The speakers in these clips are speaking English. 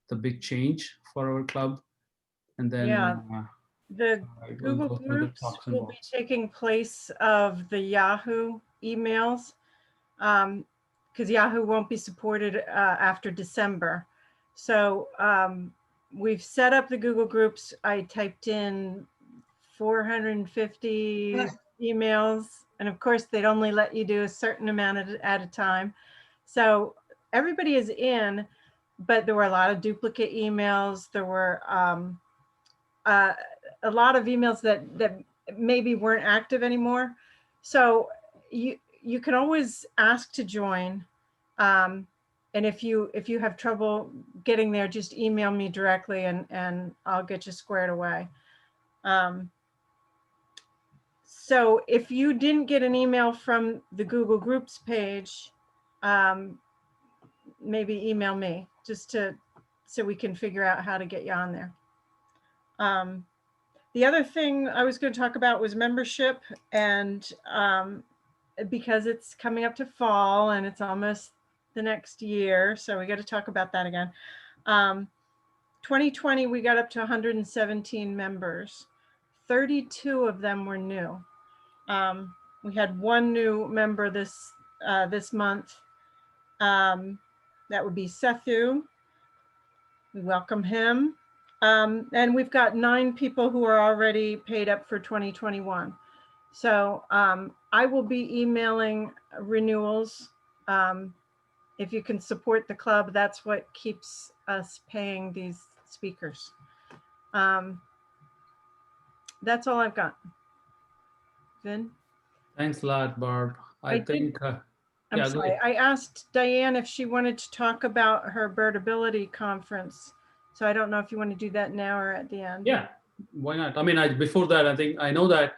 the big change for our club, and then Yeah. The we'll Google go through the Groups talks and will be walks. taking place of the Yahoo emails, because Yahoo won't be supported after December. So we've set up the Google Groups. I typed in 450 emails, and of course they'd only let you do a certain amount at a time. So everybody is in, but there were a lot of duplicate emails. There were a lot of emails that maybe weren't active anymore. So you can always ask to join. And if you have trouble getting there, just email me directly and I'll get you squared away. So if you didn't get an email from the Google Groups page, maybe email me just so we can figure out how to get you on there. The other thing I was going to talk about was membership, and because it's coming up to fall and it's almost the next year, so we got to talk about that again. 2020, we got up to 117 members. 32 of them were new. We had one new member this month. That would be Sethu. We welcome him. And we've got 9 people who are already paid up for 2021. So I will be emailing renewals. If you can support the club, that's what keeps us paying these speakers. That's all I've got. Vin? Thanks a lot, Barb. I think, I'm sorry. I asked Diane if she wanted to talk about her birdability conference. So I don't know if you want to do that now or at the end. Yeah, why not? I mean, before that, I know that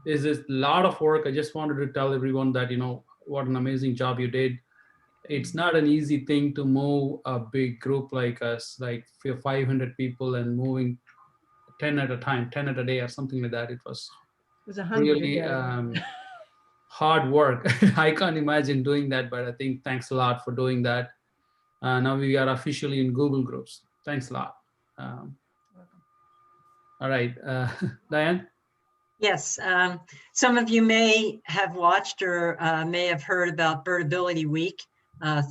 is a lot of work. I just wanted to tell everyone that, what an amazing job you did. It's not an easy thing to move a big group like us, like 500 people, and moving 10 at a time, 10 at a day or something like that. It was 100 really hard work. I can't imagine doing that, but I think thanks a lot for doing that. Now we are officially in Google Groups. Thanks a lot. All right, Diane? Yes, some of you may have watched or may have heard about Birdability Week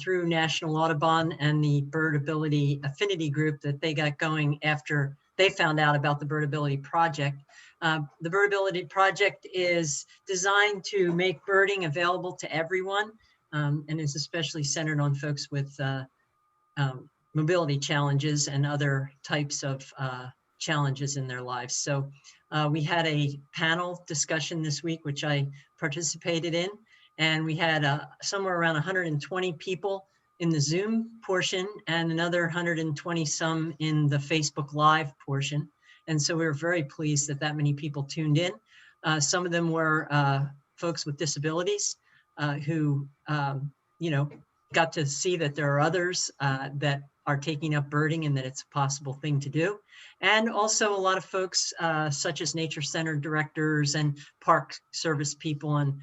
through National Audubon and the Birdability Affinity Group that they got going after they found out about the Birdability Project. The Birdability Project is designed to make birding available to everyone and is especially centered on folks with mobility challenges and other types of challenges in their lives. So we had a panel discussion this week, which I participated in, and we had somewhere around 120 people in the Zoom portion and another 120 some in the Facebook Live portion. And so we were very pleased that that many people tuned in. Some of them were folks with disabilities who, got to see that there are others that are taking up birding and that it's a possible thing to do. And also a lot of folks such as nature center directors and park service people and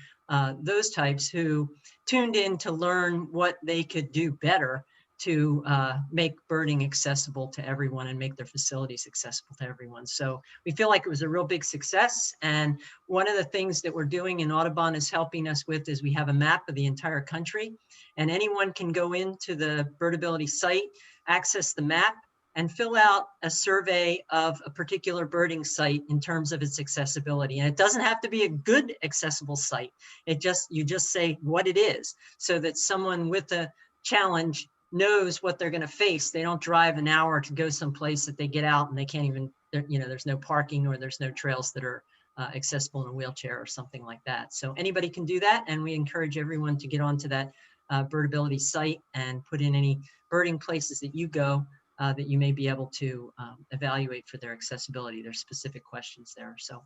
those types who tuned in to learn what they could do better to make birding accessible to everyone and make their facilities accessible to everyone. So we feel like it was a real big success. And one of the things that we're doing in Audubon is helping us with is we have a map of the entire country, and anyone can go into the Birdability site, access the map, and fill out a survey of a particular birding site in terms of its accessibility. And it doesn't have to be a good accessible site. You just say what it is so that someone with a challenge knows what they're going to face. They don't drive an hour to go someplace that they get out and they can't even, there's no parking or there's no trails that are accessible in a wheelchair or something like that. So anybody can do that. And we encourage everyone to get onto that Birdability site and put in any birding places that you go that you may be able to evaluate for their accessibility. There's specific questions there. So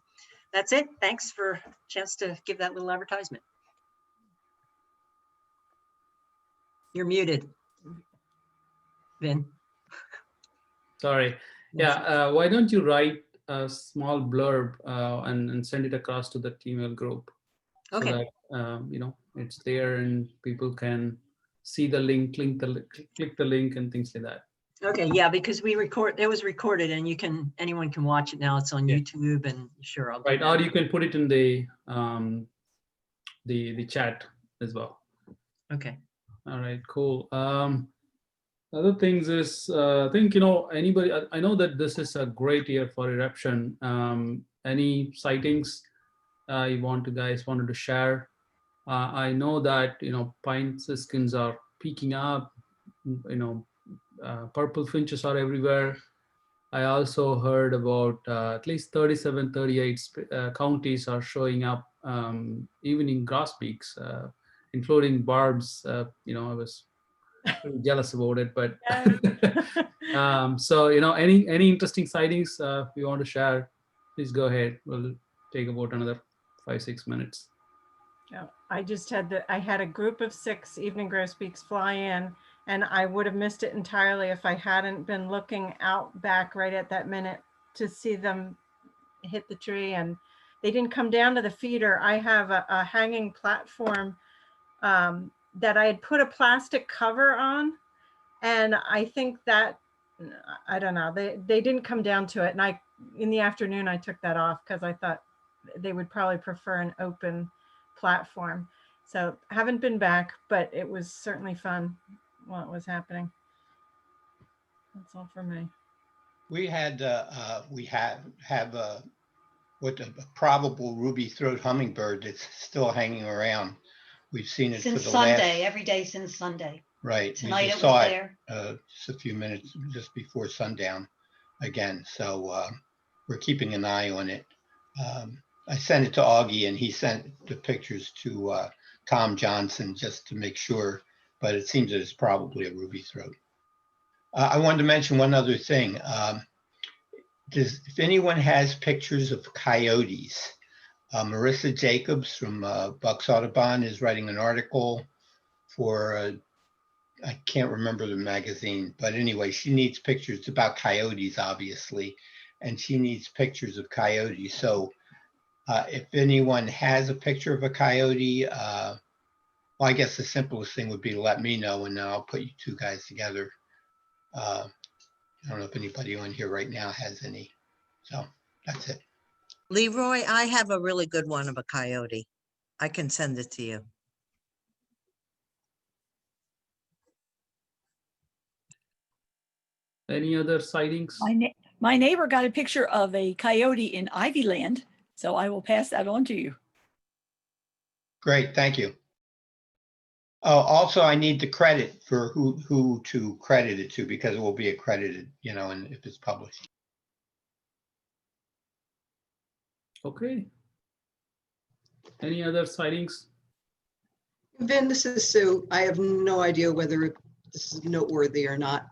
that's it. Thanks for a chance to give that little advertisement. You're muted, Vin. Sorry. Yeah, why don't you write a small blurb and send it across to the email group? Okay. So that, it's there and people can see the link, click the link and things like that. Okay, yeah, because it was recorded and anyone can watch it now. It's on Yeah. YouTube and sure, I'll do Right, that. or you can put it in the chat as well. Okay. All right, cool. Other things is, I think, anybody, I know that this is a great year for eruption. Any sightings you guys wanted to share? I know that, pine siskins are peaking up, purple finches are everywhere. I also heard about at least 37, 38 counties are showing up, even in grosbeaks, including barbs. I was pretty jealous about it, but so any interesting sightings you want to share, please go ahead. We'll take about another 5-6 minutes. Yeah, I had a group of 6 evening grosbeaks fly in, and I would have missed it entirely if I hadn't been looking out back right at that minute to see them hit the tree. And they didn't come down to the feeder. I have a hanging platform that I had put a plastic cover on, and I think that, I don't know, they didn't come down to it. And in the afternoon, I took that off because I thought they would probably prefer an open platform. So I haven't been back, but it was certainly fun while it was happening. That's all for me. We have what a probable ruby throat hummingbird that's still hanging around. We've seen it Since for the Sunday, last, every day since Sunday. right. Tonight We it just was saw there. it just a few minutes just before sundown again. So we're keeping an eye on it. I sent it to Augie and he sent the pictures to Tom Johnson just to make sure, but it seems that it's probably a ruby throat. I wanted to mention one other thing. If anyone has pictures of coyotes, Marissa Jacobs from Bucks Audubon is writing an article for, I can't remember the magazine, but anyway, she needs pictures about coyotes, obviously, and she needs pictures of coyotes. So if anyone has a picture of a coyote, well, I guess the simplest thing would be to let me know, and then I'll put you 2 guys together. I don't know if anybody on here right now has any. So that's it. Leroy, I have a really good one of a coyote. I can send it to you. Any other sightings? My neighbor got a picture of a coyote in Ivyland, so I will pass that on to you. Great, thank you. Oh, also, I need the credit for who to credit it to, because it will be accredited, and if it's published. Okay. Any other sightings? Vin, this is Sue. I have no idea whether this is noteworthy or not.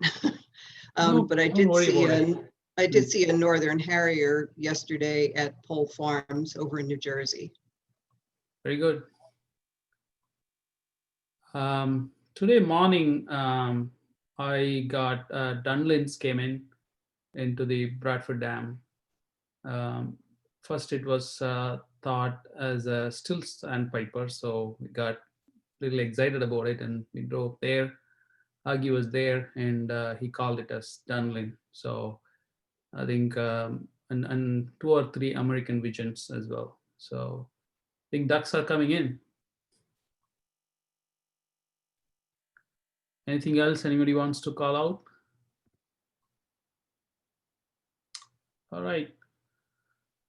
No, But I don't did worry see about a northern harrier yesterday at Pole Farms over in New Jersey. Very good. Today morning, I got Dunlins came into the Bradford Dam. First, it was thought as a still sandpiper, so we got a little excited about it, and we drove there. Augie was there, and he called it as Dunlin. So I think, and 2 or 3 American pigeons as well. So I think ducks are coming in. Anything else anybody wants to call out? All right.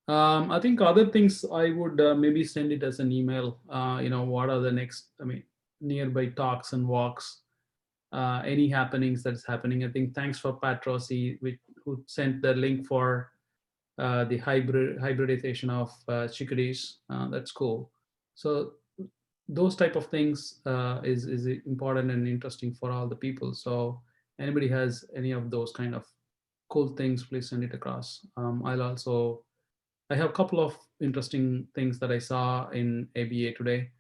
I think other things I would maybe send it as an email. What are the next, nearby talks and walks, any happenings that's happening. I think thanks for Pat Rossi, who sent the link for the hybridization of chickadees. That's cool. So those type of things is important and interesting for all the people. So anybody has any of those kind of cool things, please send it across. I have a couple of interesting things that I saw in ABA today.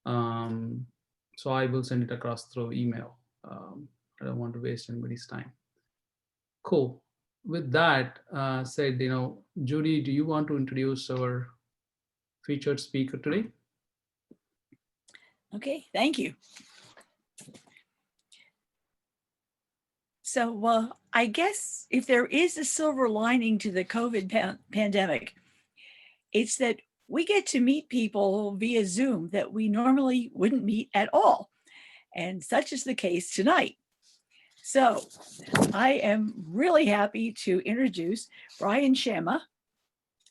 So I will send it across through email. I don't want to waste anybody's time. Cool. With that said, Judy, do you want to introduce our featured speaker today? Okay, thank you. So I guess if there is a silver lining to the COVID pandemic, it's that we get to meet people via Zoom that we normally wouldn't meet at all. And such is the case tonight. So I am really happy to introduce Brian Shema,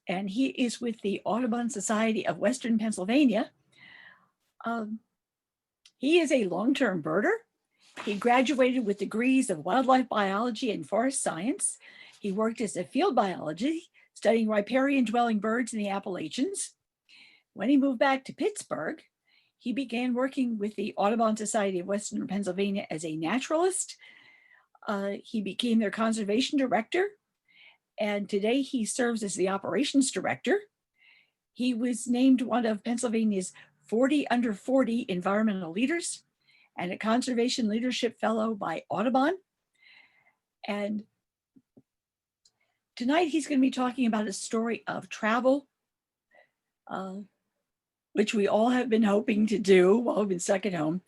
and he is with the Audubon Society of Western Pennsylvania. He is a long-term birder. He graduated with degrees of wildlife biology and forest science. He worked as a field biologist, studying riparian dwelling birds in the Appalachians. When he moved back to Pittsburgh, he began working with the Audubon Society of Western Pennsylvania as a naturalist. He became their conservation director, and today he serves as the operations director. He was named one of Pennsylvania's 40 under 40 environmental leaders and a conservation leadership fellow by Audubon. And tonight he's going to be talking about a story of travel, which we all have been hoping to do while we've been stuck at home.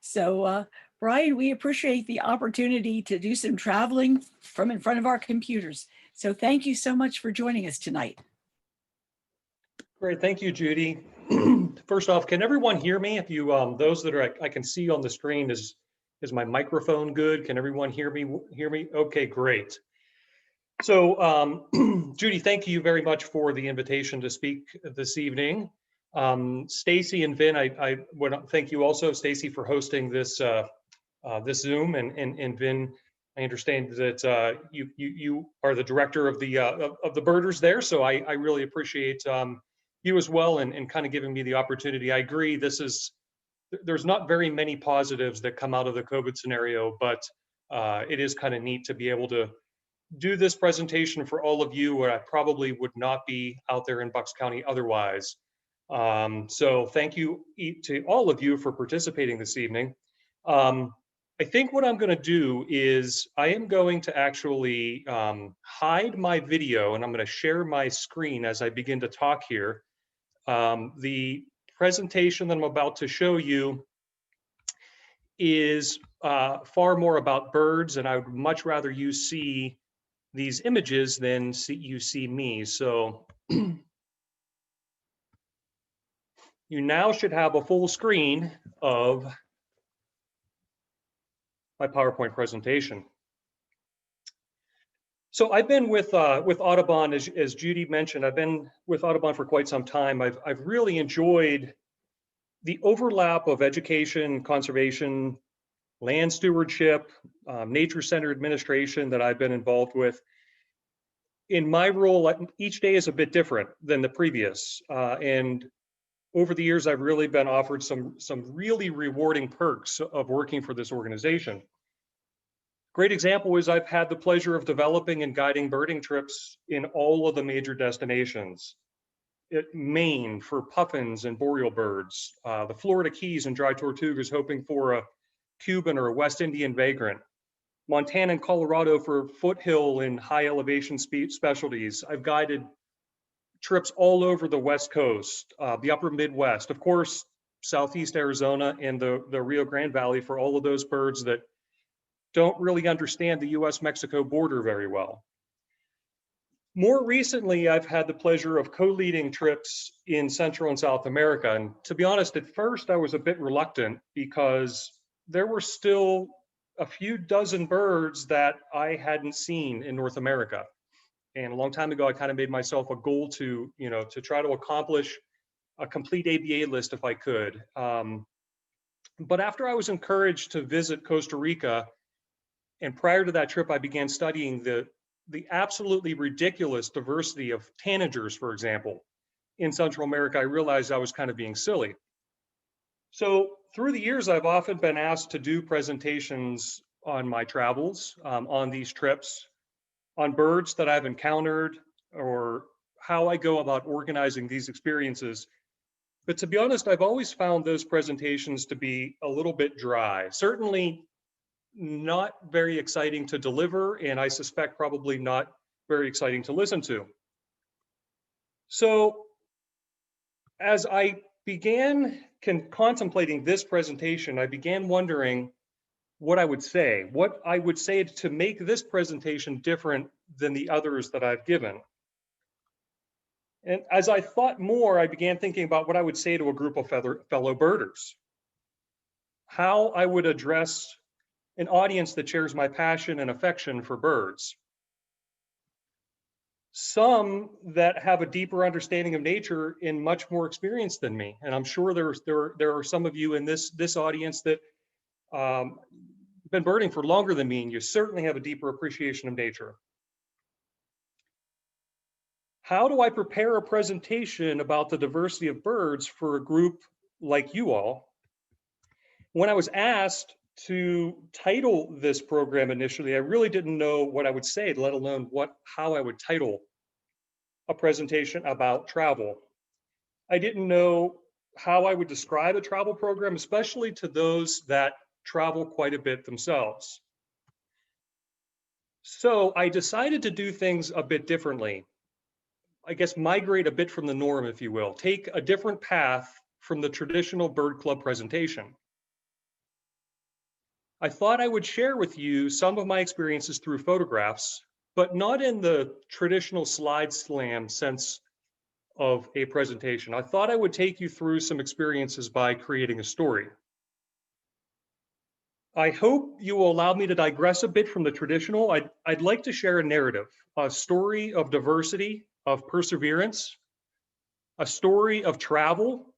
So Brian, we appreciate the opportunity to do some traveling from in front of our computers. So thank you so much for joining us tonight. Great, thank you, Judy. First off, can everyone hear me? If you, those that are, I can see on the screen, is my microphone good? Can everyone hear me? Okay, great. So Judy, thank you very much for the invitation to speak this evening. Stacy and Vin, I want to thank you also, Stacy, for hosting this this Zoom, and Vin, I understand that you are the director of the birders there, so I really appreciate you as well, and kind of giving me the opportunity. I agree, there's not very many positives that come out of the COVID scenario, but it is kind of neat to be able to do this presentation for all of you, where I probably would not be out there in Bucks County otherwise. So thank you to all of you for participating this evening. I think what I'm going to do is I am going to actually hide my video, and I'm going to share my screen as I begin to talk here. The presentation that I'm about to show you is far more about birds, and I would much rather you see these images than you see me. So you now should have a full screen of my PowerPoint presentation. So I've been with Audubon, as Judy mentioned, I've been with Audubon for quite some time. I've really enjoyed the overlap of education, conservation, land stewardship, nature-centered administration that I've been involved with. In my role, each day is a bit different than the previous, and over the years, I've really been offered some really rewarding perks of working for this organization. Great example is I've had the pleasure of developing and guiding birding trips in all of the major destinations. Maine for puffins and boreal birds, the Florida Keys and dry tortugas hoping for a Cuban or a West Indian vagrant, Montana and Colorado for foothill and high elevation specialties. I've guided trips all over the West Coast, the upper Midwest, of course, Southeast Arizona and the Rio Grande Valley for all of those birds that don't really understand the US-Mexico border very well. More recently, I've had the pleasure of co-leading trips in Central and South America. And to be honest, at first I was a bit reluctant because there were still a few dozen birds that I hadn't seen in North America. And a long time ago, I kind of made myself a goal to try to accomplish a complete ABA list if I could. But after I was encouraged to visit Costa Rica, and prior to that trip, I began studying the absolutely ridiculous diversity of tanagers, for example, in Central America. I realized I was kind of being silly. So through the years, I've often been asked to do presentations on my travels, on these trips, on birds that I've encountered, or how I go about organizing these experiences. But to be honest, I've always found those presentations to be a little bit dry. Certainly not very exciting to deliver, and I suspect probably not very exciting to listen to. So as I began contemplating this presentation, I began wondering, what I would say. What I would say to make this presentation different than the others that I've given. And as I thought more, I began thinking about what I would say to a group of fellow birders. How I would address an audience that shares my passion and affection for birds. Some that have a deeper understanding of nature and much more experience than me. And I'm sure there are some of you in this audience that been birding for longer than me, and you certainly have a deeper appreciation of nature. How do I prepare a presentation about the diversity of birds for a group like you all? When I was asked to title this program initially, I really didn't know what I would say, let alone how I would title a presentation about travel. I didn't know how I would describe a travel program, especially to those that travel quite a bit themselves. So I decided to do things a bit differently. I guess migrate a bit from the norm, if you will, take a different path from the traditional bird club presentation. I thought I would share with you some of my experiences through photographs, but not in the traditional slide slam sense of a presentation. I thought I would take you through some experiences by creating a story. I hope you will allow me to digress a bit from the traditional. I'd like to share a narrative, a story of diversity, of perseverance, a story of travel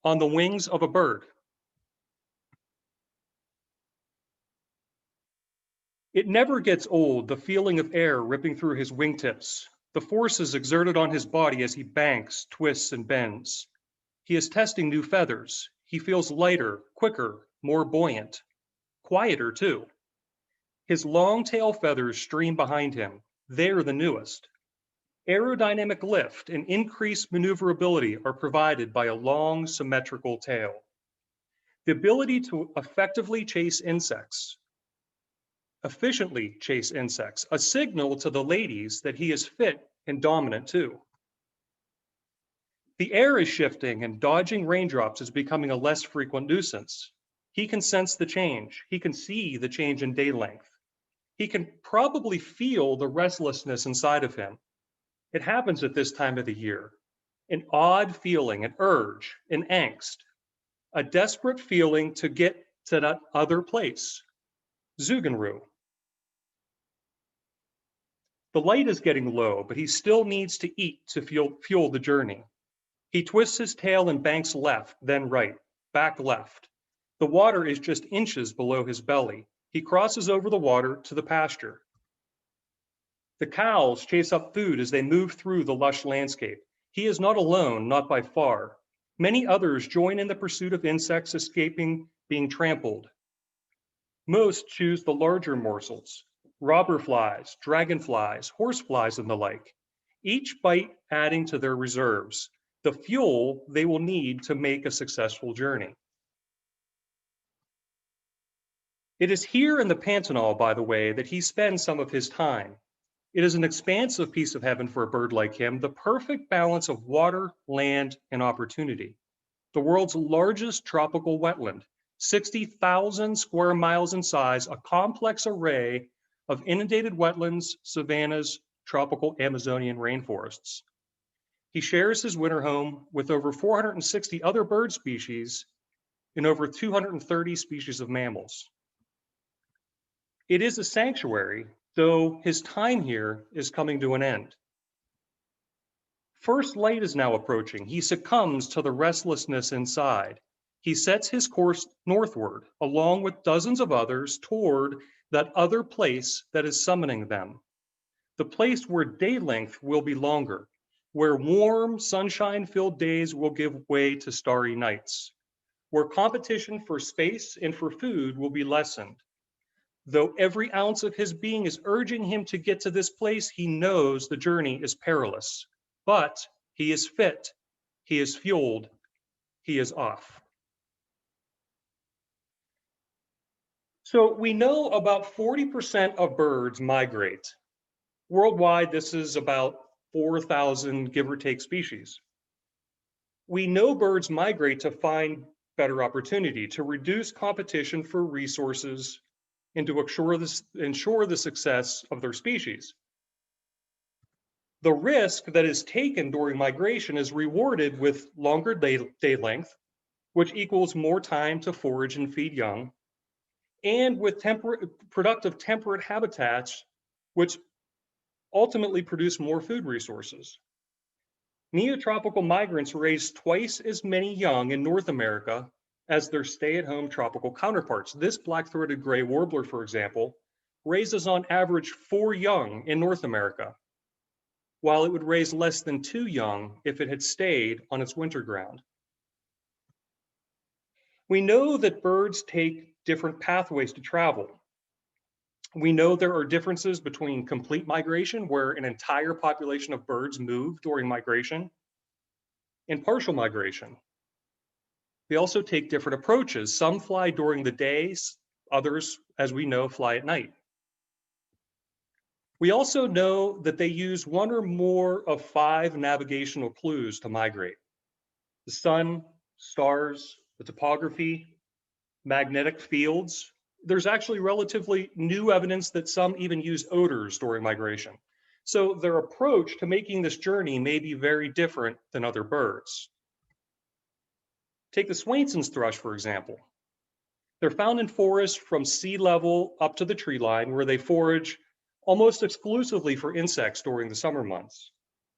on the wings of a bird. It never gets old, the feeling of air ripping through his wingtips, the forces exerted on his body as he banks, twists, and bends. He is testing new feathers. He feels lighter, quicker, more buoyant, quieter too. His long tail feathers stream behind him. They're the newest. Aerodynamic lift and increased maneuverability are provided by a long symmetrical tail. The ability to efficiently chase insects, a signal to the ladies that he is fit and dominant too. The air is shifting and dodging raindrops is becoming a less frequent nuisance. He can sense the change. He can see the change in day length. He can probably feel the restlessness inside of him. It happens at this time of the year. An odd feeling, an urge, an angst, a desperate feeling to get to that other place, Zugenru. The light is getting low, but he still needs to eat to fuel the journey. He twists his tail and banks left, then right, back left. The water is just inches below his belly. He crosses over the water to the pasture. The cows chase up food as they move through the lush landscape. He is not alone, not by far. Many others join in the pursuit of insects escaping being trampled. Most choose the larger morsels, robber flies, dragonflies, horseflies, and the like, each bite adding to their reserves, the fuel they will need to make a successful journey. It is here in the Pantanal, by the way, that he spends some of his time. It is an expansive piece of heaven for a bird like him, the perfect balance of water, land, and opportunity. The world's largest tropical wetland, 60,000 square miles in size, a complex array of inundated wetlands, savannas, tropical Amazonian rainforests. He shares his winter home with over 460 other bird species and over 230 species of mammals. It is a sanctuary, though his time here is coming to an end. First light is now approaching. He succumbs to the restlessness inside. He sets his course northward, along with dozens of others, toward that other place that is summoning them. The place where day length will be longer, where warm, sunshine-filled days will give way to starry nights, where competition for space and for food will be lessened. Though every ounce of his being is urging him to get to this place, he knows the journey is perilous. But he is fit, he is fueled, he is off. So we know about 40% of birds migrate. Worldwide, this is about 4,000 give or take species. We know birds migrate to find better opportunity to reduce competition for resources and to ensure the success of their species. The risk that is taken during migration is rewarded with longer day length, which equals more time to forage and feed young, and with productive temperate habitats, which ultimately produce more food resources. Neotropical migrants raise twice as many young in North America as their stay-at-home tropical counterparts. This black-throated gray warbler, for example, raises on average 4 young in North America, while it would raise less than 2 young if it had stayed on its winter ground. We know that birds take different pathways to travel. We know there are differences between complete migration, where an entire population of birds move during migration, and partial migration. They also take different approaches. Some fly during the days, others, as we know, fly at night. We also know that they use 1 or more of 5 navigational clues to migrate: the sun, stars, the topography, magnetic fields. There's actually relatively new evidence that some even use odors during migration. So their approach to making this journey may be very different than other birds. Take the Swainson's thrush, for example. They're found in forests from sea level up to the tree line, where they forage almost exclusively for insects during the summer months: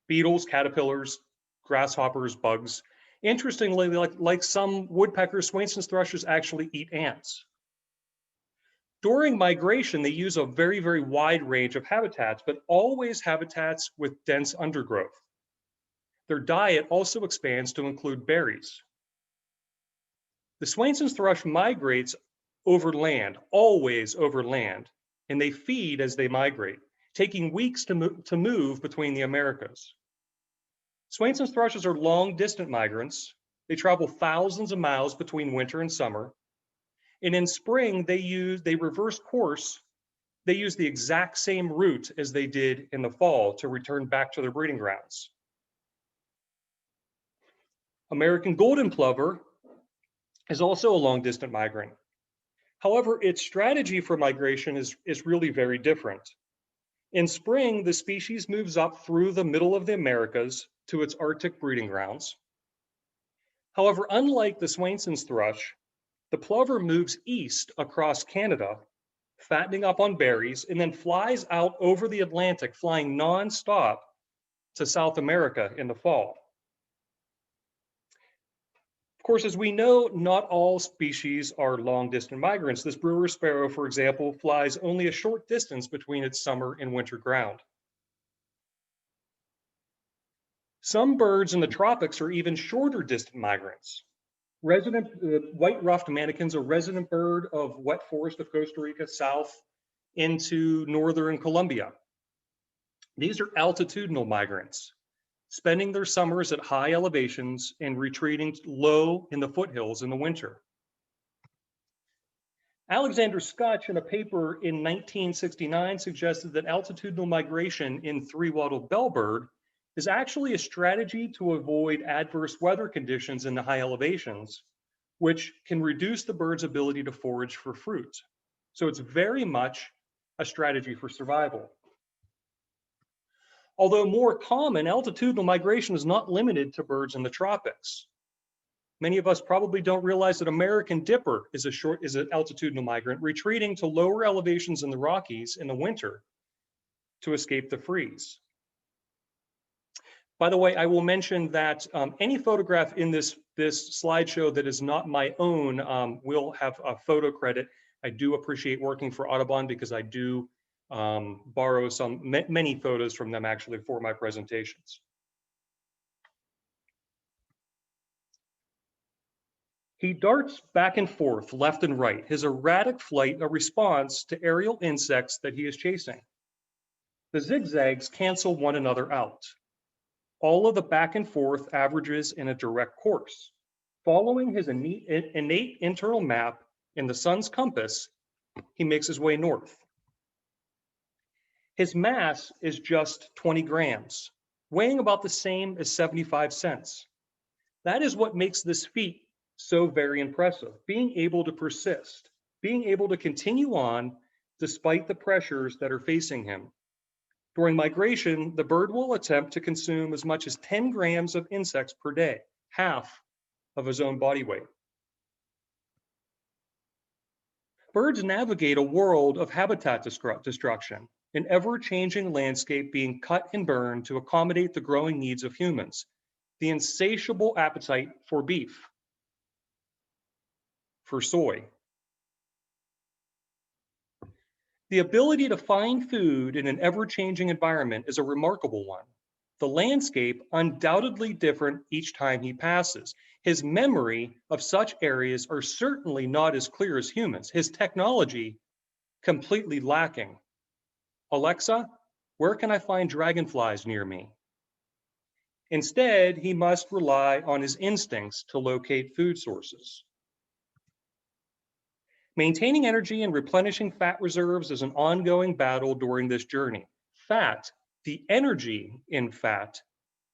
beetles, caterpillars, grasshoppers, bugs. Interestingly, like some woodpeckers, Swainson's thrushes actually eat ants. During migration, they use a very, very wide range of habitats, but always habitats with dense undergrowth. Their diet also expands to include berries. The Swainson's thrush migrates over land, always over land, and they feed as they migrate, taking weeks to move between the Americas. Swainson's thrushes are long-distant migrants. They travel thousands of miles between winter and summer. And in spring, they reverse course. They use the exact same route as they did in the fall to return back to their breeding grounds. American golden plover is also a long-distant migrant. However, its strategy for migration is really very different. In spring, the species moves up through the middle of the Americas to its Arctic breeding grounds. However, unlike the Swainson's thrush, the plover moves east across Canada, fattening up on berries, and then flies out over the Atlantic, flying nonstop to South America in the fall. Of course, as we know, not all species are long-distant migrants. This Brewer sparrow, for example, flies only a short distance between its summer and winter ground. Some birds in the tropics are even shorter distant migrants. White-ruffed Manakin's a resident bird of wet forest of Costa Rica south into northern Colombia. These are altitudinal migrants, spending their summers at high elevations and retreating low in the foothills in the winter. Alexander Scutch, in a paper in 1969, suggested that altitudinal migration in three-wattled bellbird is actually a strategy to avoid adverse weather conditions in the high elevations, which can reduce the bird's ability to forage for fruit. So it's very much a strategy for survival. Although more common, altitudinal migration is not limited to birds in the tropics. Many of us probably don't realize that American dipper is an altitudinal migrant, retreating to lower elevations in the Rockies in the winter to escape the freeze. By the way, I will mention that any photograph in this slideshow that is not my own will have a photo credit. I do appreciate working for Audubon because I do borrow many photos from them actually for my presentations. He darts back and forth, left and right, his erratic flight a response to aerial insects that he is chasing. The zigzags cancel one another out. All of the back and forth averages in a direct course. Following his innate internal map in the sun's compass, he makes his way north. His mass is just 20 grams, weighing about the same as 75 cents. That is what makes this feat so very impressive. Being able to persist, being able to continue on despite the pressures that are facing him. During migration, the bird will attempt to consume as much as 10 grams of insects per day, half of his own body weight. Birds navigate a world of habitat destruction, an ever-changing landscape being cut and burned to accommodate the growing needs of humans, the insatiable appetite for beef, for soy. The ability to find food in an ever-changing environment is a remarkable one. The landscape undoubtedly different each time he passes. His memory of such areas are certainly not as clear as humans. His technology completely lacking. Alexa, where can I find dragonflies near me? Instead, he must rely on his instincts to locate food sources. Maintaining energy and replenishing fat reserves is an ongoing battle during this journey. Fat, the energy in fat,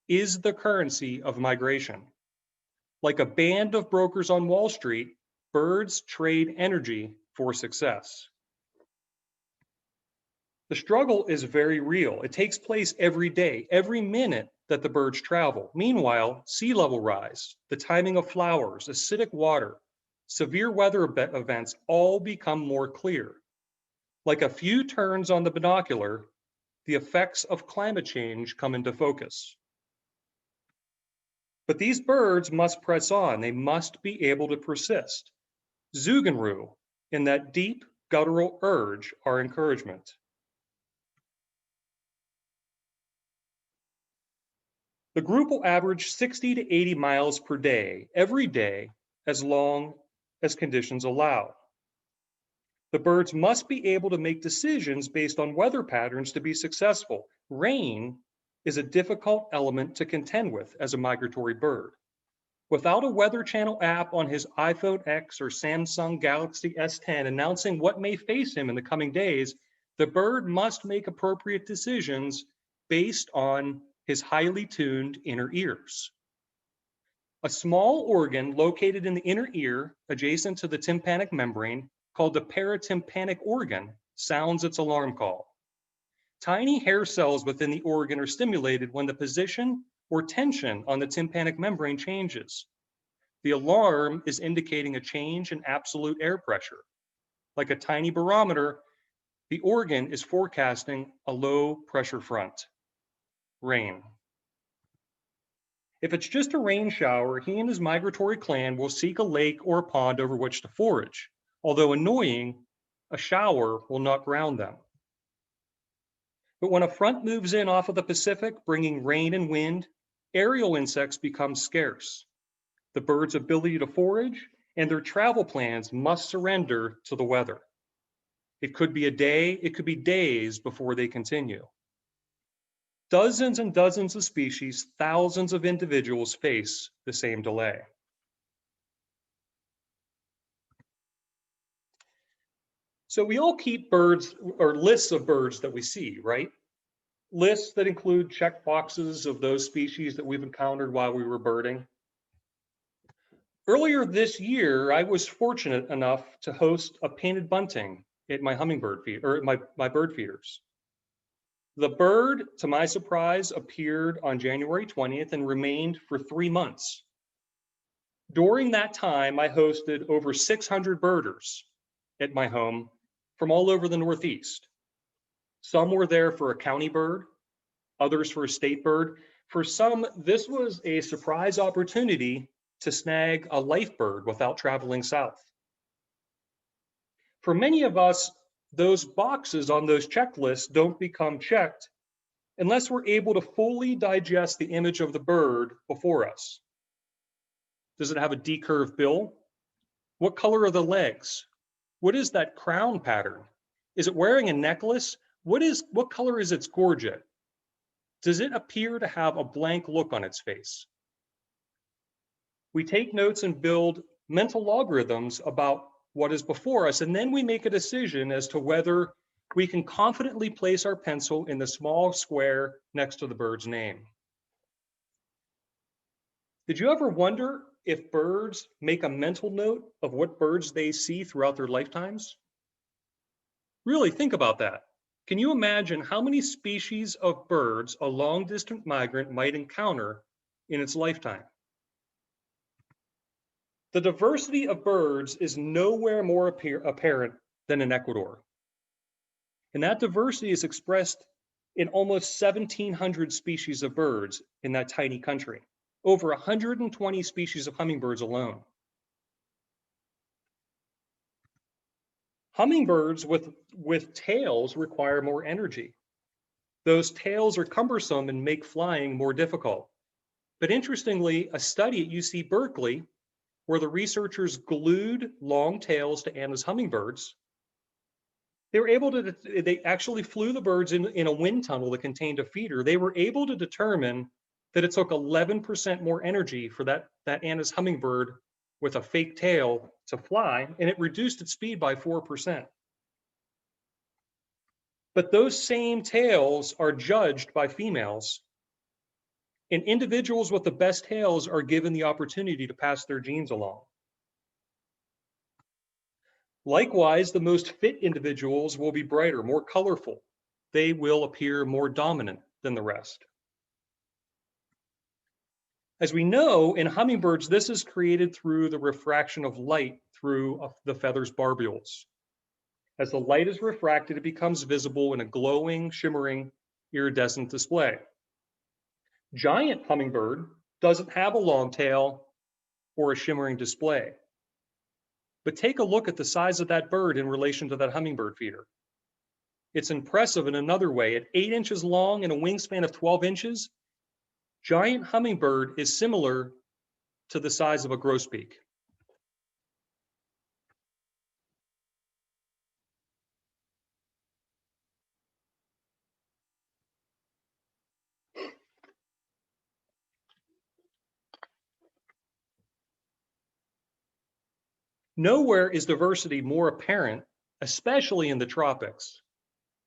is the currency of migration. Like a band of brokers on Wall Street, birds trade energy for success. The struggle is very real. It takes place every day, every minute that the birds travel. Meanwhile, sea level rise, the timing of flowers, acidic water, severe weather events all become more clear. Like a few turns on the binocular, the effects of climate change come into focus. But these birds must press on. They must be able to persist. Zuganru, in that deep guttural urge, our encouragement. The group will average 60 to 80 miles per day, every day, as long as conditions allow. The birds must be able to make decisions based on weather patterns to be successful. Rain is a difficult element to contend with as a migratory bird. Without a Weather Channel app on his iPhone X or Samsung Galaxy S10 announcing what may face him in the coming days, the bird must make appropriate decisions based on his highly tuned inner ears. A small organ located in the inner ear, adjacent to the tympanic membrane, called the paratympanic organ, sounds its alarm call. Tiny hair cells within the organ are stimulated when the position or tension on the tympanic membrane changes. The alarm is indicating a change in absolute air pressure. Like a tiny barometer, the organ is forecasting a low pressure front. Rain. If it's just a rain shower, he and his migratory clan will seek a lake or a pond over which to forage. Although annoying, a shower will not ground them. But when a front moves in off of the Pacific, bringing rain and wind, aerial insects become scarce. The birds' ability to forage and their travel plans must surrender to the weather. It could be a day, it could be days before they continue. Dozens and dozens of species, thousands of individuals face the same delay. So we all keep birds or lists of birds that we see, right? Lists that include check boxes of those species that we've encountered while we were birding. Earlier this year, I was fortunate enough to host a painted bunting at my hummingbird feed, or at my bird feeders. The bird, to my surprise, appeared on January 20th and remained for 3 months. During that time, I hosted over 600 birders at my home from all over the Northeast. Some were there for a county bird, others for a state bird. For some, this was a surprise opportunity to snag a life bird without traveling south. For many of us, those boxes on those checklists don't become checked unless we're able to fully digest the image of the bird before us. Does it have a decurved bill? What color are the legs? What is that crown pattern? Is it wearing a necklace? What color is its gorget? Does it appear to have a blank look on its face? We take notes and build mental logarithms about what is before us, and then we make a decision as to whether we can confidently place our pencil in the small square next to the bird's name. Did you ever wonder if birds make a mental note of what birds they see throughout their lifetimes? Really think about that. Can you imagine how many species of birds a long-distance migrant might encounter in its lifetime? The diversity of birds is nowhere more apparent than in Ecuador. And that diversity is expressed in almost 1,700 species of birds in that tiny country, over 120 species of hummingbirds alone. Hummingbirds with tails require more energy. Those tails are cumbersome and make flying more difficult. But interestingly, a study at UC Berkeley, where the researchers glued long tails to Anna's hummingbirds, they actually flew the birds in a wind tunnel that contained a feeder. They were able to determine that it took 11% more energy for that Anna's hummingbird with a fake tail to fly, and it reduced its speed by 4%. But those same tails are judged by females, and individuals with the best tails are given the opportunity to pass their genes along. Likewise, the most fit individuals will be brighter, more colorful. They will appear more dominant than the rest. As we know, in hummingbirds, this is created through the refraction of light through the feathers' barbules. As the light is refracted, it becomes visible in a glowing, shimmering, iridescent display. Giant hummingbird doesn't have a long tail or a shimmering display. But take a look at the size of that bird in relation to that hummingbird feeder. It's impressive in another way. At 8 inches long and a wingspan of 12 inches, giant hummingbird is similar to the size of a grosbeak. Nowhere is diversity more apparent, especially in the tropics,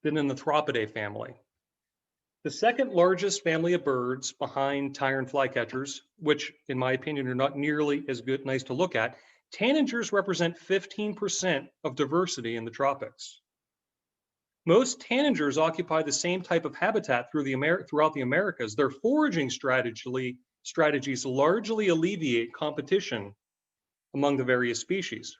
than in the Thropidae family. The second largest family of birds behind tyrant flycatchers, which in my opinion are not nearly as nice to look at, tanagers represent 15% of diversity in the tropics. Most tanagers occupy the same type of habitat throughout the Americas. Their foraging strategies largely alleviate competition among the various species.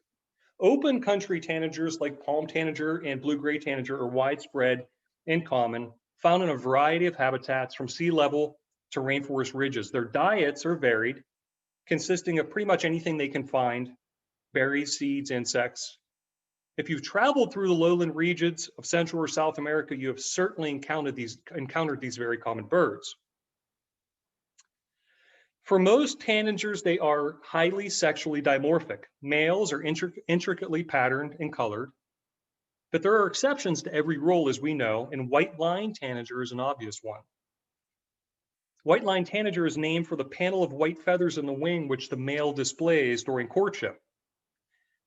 Open country tanagers like palm tanager and blue-gray tanager are widespread and common, found in a variety of habitats from sea level to rainforest ridges. Their diets are varied, consisting of pretty much anything they can find: berries, seeds, insects. If you've traveled through the lowland regions of Central or South America, you have certainly encountered these very common birds. For most tanagers, they are highly sexually dimorphic. Males are intricately patterned and colored, but there are exceptions to every rule, as we know, and white-lined tanager is an obvious one. White-lined tanager is named for the panel of white feathers in the wing which the male displays during courtship.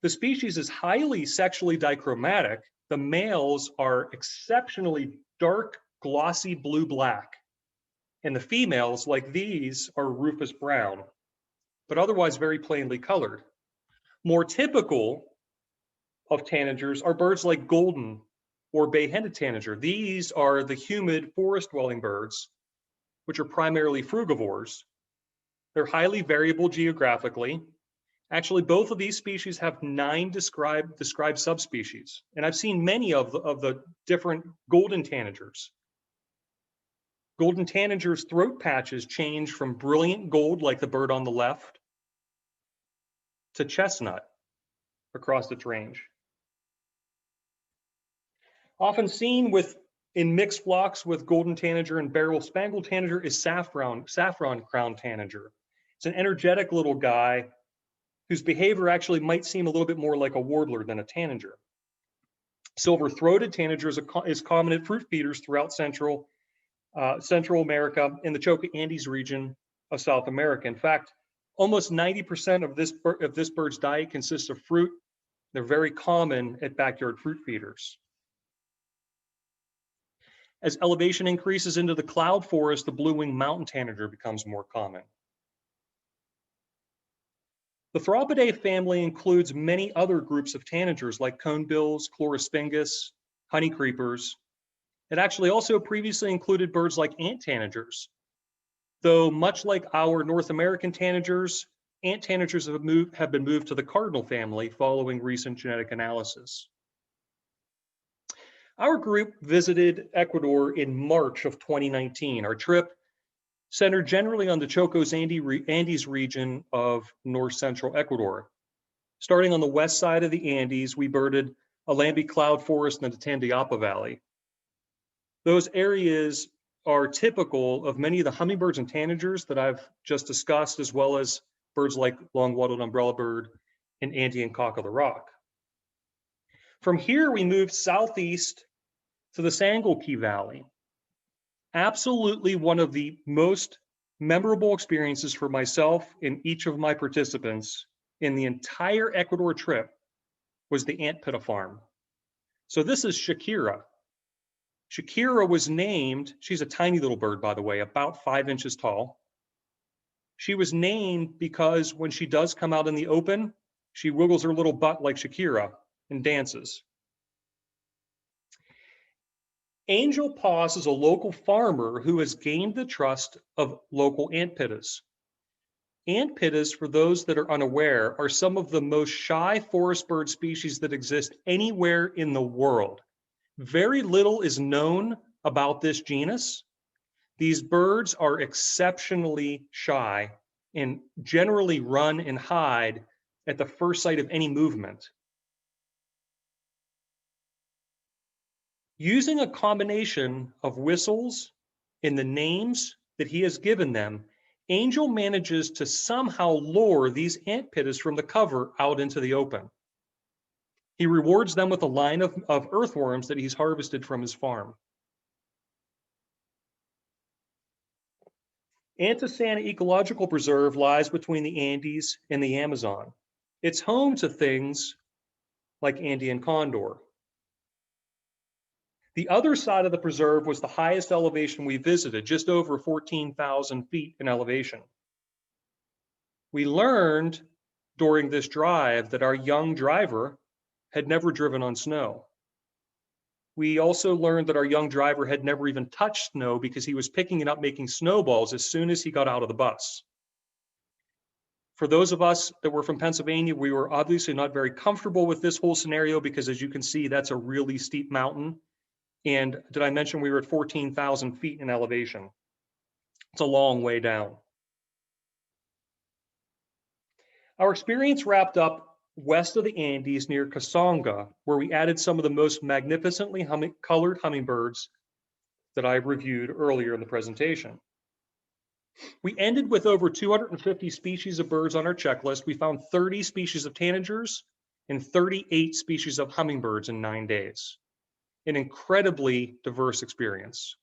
The species is highly sexually dichromatic. The males are exceptionally dark, glossy blue-black. And the females, like these, are rufus brown, but otherwise very plainly colored. More typical of tanagers are birds like golden or bay-headed tanager. These are the humid forest-dwelling birds, which are primarily frugivores. They're highly variable geographically. Actually, both of these species have 9 described subspecies, and I've seen many of the different golden tanagers. Golden tanager's throat patches change from brilliant gold, like the bird on the left, to chestnut across its range. Often seen in mixed flocks with golden tanager and barrel-spangled tanager is saffron crowned tanager. It's an energetic little guy whose behavior actually might seem a little bit more like a warbler than a tanager. Silver-throated tanager is common at fruit feeders throughout Central America and the Choco Andes region of South America. In fact, almost 90% of this bird's diet consists of fruit. They're very common at backyard fruit feeders. As elevation increases into the cloud forest, the blue-winged mountain tanager becomes more common. The Thropidae family includes many other groups of tanagers like conebills, chlorospingus, honeycreepers. It actually also previously included birds like ant tanagers, though much like our North American tanagers, ant tanagers have been moved to the cardinal family following recent genetic analysis. Our group visited Ecuador in March of 2019. Our trip centered generally on the Chocos Andes region of north central Ecuador. Starting on the west side of the Andes, we birded Alambi Cloud Forest and the Tandiapa Valley. Those areas are typical of many of the hummingbirds and tanagers that I've just discussed, as well as birds like long-wattled umbrella bird and Andean cock of the rock. From here, we moved southeast to the Sangolquí Valley. Absolutely one of the most memorable experiences for myself and each of my participants in the entire Ecuador trip was the Antpitta farm. So this is Shakira. Shakira was named, she's a tiny little bird, by the way, about 5 inches tall. She was named because when she does come out in the open, she wiggles her little butt like Shakira and dances. Angel Paws is a local farmer who has gained the trust of local antpittas. Antpittas, for those that are unaware, are some of the most shy forest bird species that exist anywhere in the world. Very little is known about this genus. These birds are exceptionally shy and generally run and hide at the first sight of any movement. Using a combination of whistles and the names that he has given them, Angel manages to somehow lure these antpittas from the cover out into the open. He rewards them with a line of earthworms that he's harvested from his farm. Antisana Ecological Preserve lies between the Andes and the Amazon. It's home to things like Andean Condor. The other side of the preserve was the highest elevation we visited, just over 14,000 feet in elevation. We learned during this drive that our young driver had never driven on snow. We also learned that our young driver had never even touched snow because he was picking it up, making snowballs as soon as he got out of the bus. For those of us that were from Pennsylvania, we were obviously not very comfortable with this whole scenario because, as you can see, that's a really steep mountain. And did I mention we were at 14,000 feet in elevation? It's a long way down. Our experience wrapped up west of the Andes near Kasonga, where we added some of the most magnificently colored hummingbirds that I reviewed earlier in the presentation. We ended with over 250 species of birds on our checklist. We found 30 species of tanagers and 38 species of hummingbirds in 9 days. An incredibly diverse experience.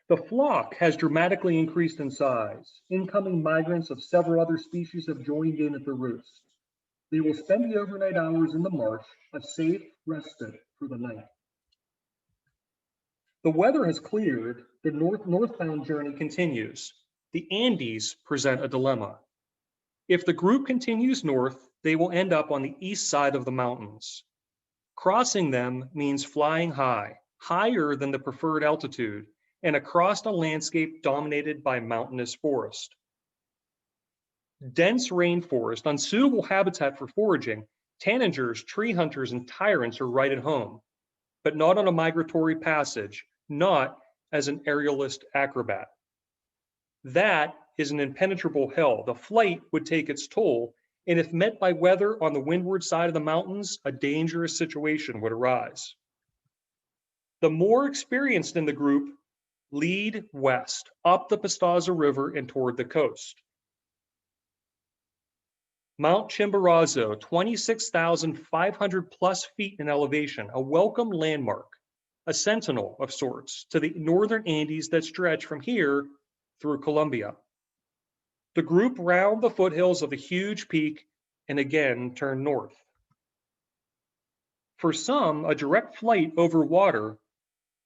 The flock has dramatically increased in size. Incoming migrants of several other species have joined in at the roost. They will spend the overnight hours in the marsh, a safe respite for the night. The weather has cleared. The northbound journey continues. The Andes present a dilemma. If the group continues north, they will end up on the east side of the mountains. Crossing them means flying high, higher than the preferred altitude, and across a landscape dominated by mountainous forest. Dense rainforest, unsuitable habitat for foraging, tanagers, tree hunters, and tyrants are right at home, but not on a migratory passage, not as an aerialist acrobat. That is an impenetrable hill. The flight would take its toll, and if met by weather on the windward side of the mountains, a dangerous situation would arise. The more experienced in the group lead west, up the Pastaza River and toward the coast. Mount Chimborazo, 26,500 plus feet in elevation, a welcome landmark, a sentinel of sorts to the northern Andes that stretch from here through Colombia. The group round the foothills of a huge peak and again turn north. For some, a direct flight over water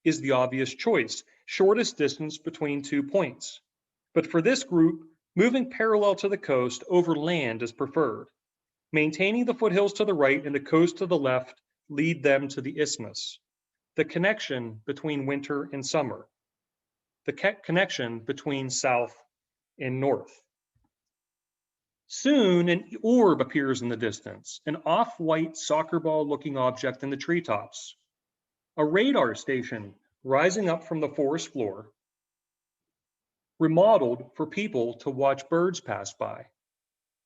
is the obvious choice, shortest distance between 2 points. But for this group, moving parallel to the coast over land is preferred. Maintaining the foothills to the right and the coast to the left lead them to the isthmus, the connection between winter and summer, the connection between south and north. Soon an orb appears in the distance, an off-white soccer ball looking object in the treetops, a radar station rising up from the forest floor, remodeled for people to watch birds pass by.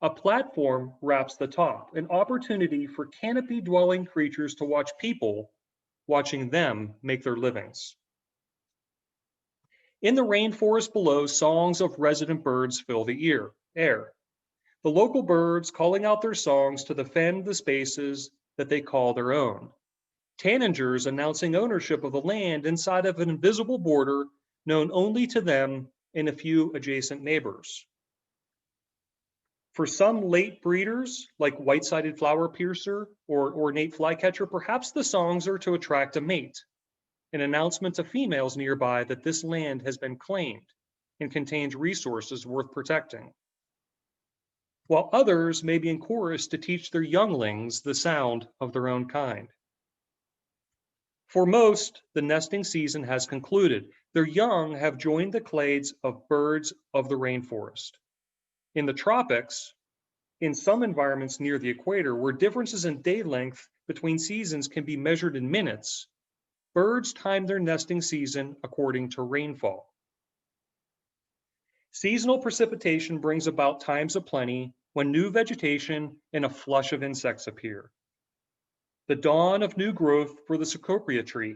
A platform wraps the top, an opportunity for canopy-dwelling creatures to watch people watching them make their livings. In the rainforest below, songs of resident birds fill the air. The local birds calling out their songs to defend the spaces that they call their own. Tanagers announcing ownership of the land inside of an invisible border known only to them and a few adjacent neighbors. For some late breeders, like white-sided flower piercer or ornate flycatcher, perhaps the songs are to attract a mate, an announcement to females nearby that this land has been claimed and contains resources worth protecting. While others may be in chorus to teach their younglings the sound of their own kind. For most, the nesting season has concluded. Their young have joined the clades of birds of the rainforest. In the tropics, in some environments near the equator, where differences in day length between seasons can be measured in minutes, birds time their nesting season according to rainfall. Seasonal precipitation brings about times of plenty when new vegetation and a flush of insects appear. The dawn of new growth for the cecropia tree.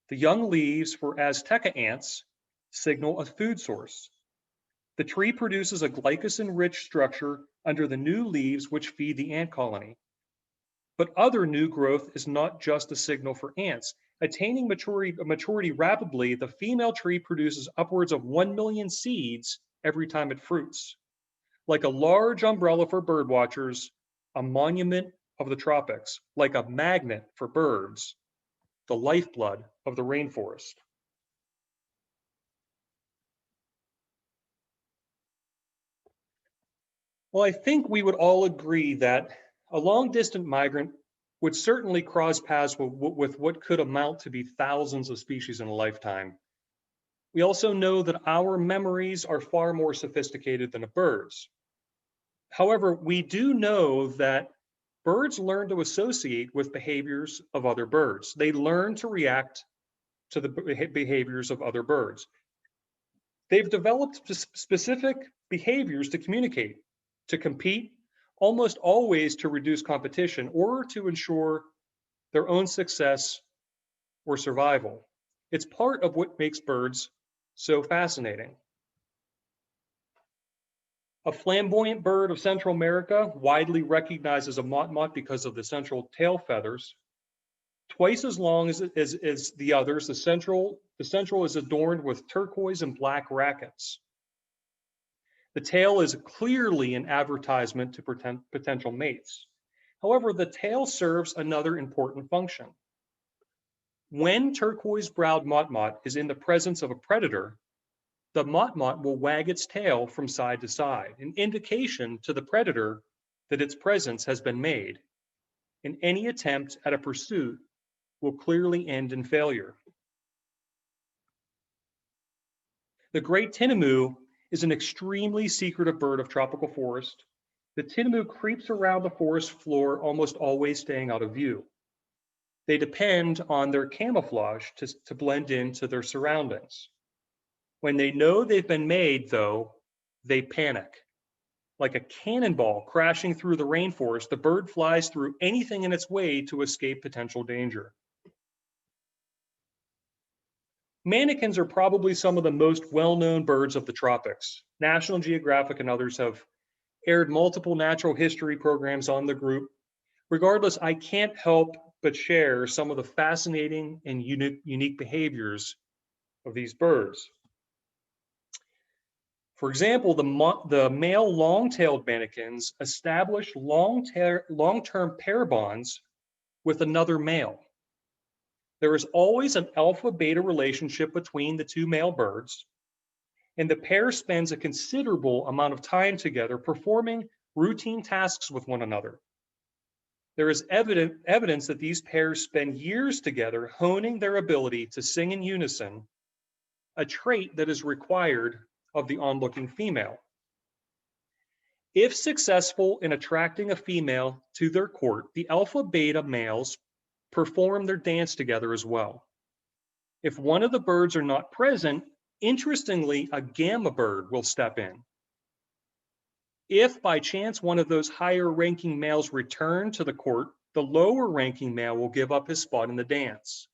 The young leaves for Azteca ants signal a food source. The tree produces a glycogen-rich structure under the new leaves which feed the ant colony. But other new growth is not just a signal for ants. Attaining maturity rapidly, the female tree produces upwards of 1 million seeds every time it fruits. Like a large umbrella for bird watchers, a monument of the tropics, like a magnet for birds, the lifeblood of the rainforest. Well, I think we would all agree that a long-distant migrant would certainly cross paths with what could amount to be thousands of species in a lifetime. We also know that our memories are far more sophisticated than a bird's. However, we do know that birds learn to associate with behaviors of other birds. They learn to react to the behaviors of other birds. They've developed specific behaviors to communicate, to compete, almost always to reduce competition or to ensure their own success or survival. It's part of what makes birds so fascinating. A flamboyant bird of Central America, widely recognized as a motmot because of the central tail feathers, twice as long as the others. The central is adorned with turquoise and black rackets. The tail is clearly an advertisement to potential mates. However, the tail serves another important function. When turquoise-browed motmot is in the presence of a predator, the motmot will wag its tail from side to side, an indication to the predator that its presence has been made, and any attempt at a pursuit will clearly end in failure. The great tinamous is an extremely secretive bird of tropical forest. The tinamous creeps around the forest floor, almost always staying out of view. They depend on their camouflage to blend into their surroundings. When they know they've been made, though, they panic. Like a cannonball crashing through the rainforest, the bird flies through anything in its way to escape potential danger. Manakins are probably some of the most well-known birds of the tropics. National Geographic and others have aired multiple natural history programs on the group. Regardless, I can't help but share some of the fascinating and unique behaviors of these birds. For example, the male long-tailed manakins establish long-term pair bonds with another male. There is always an alpha-beta relationship between the two male birds, and the pair spends a considerable amount of time together performing routine tasks with one another. There is evidence that these pairs spend years together honing their ability to sing in unison, a trait that is required of the onlooking female. If successful in attracting a female to their court, the alpha beta males perform their dance together as well. If one of the birds are not present, interestingly, a gamma bird will step in. If by chance one of those higher ranking males return to the court, the lower ranking male will give up his spot in the dance.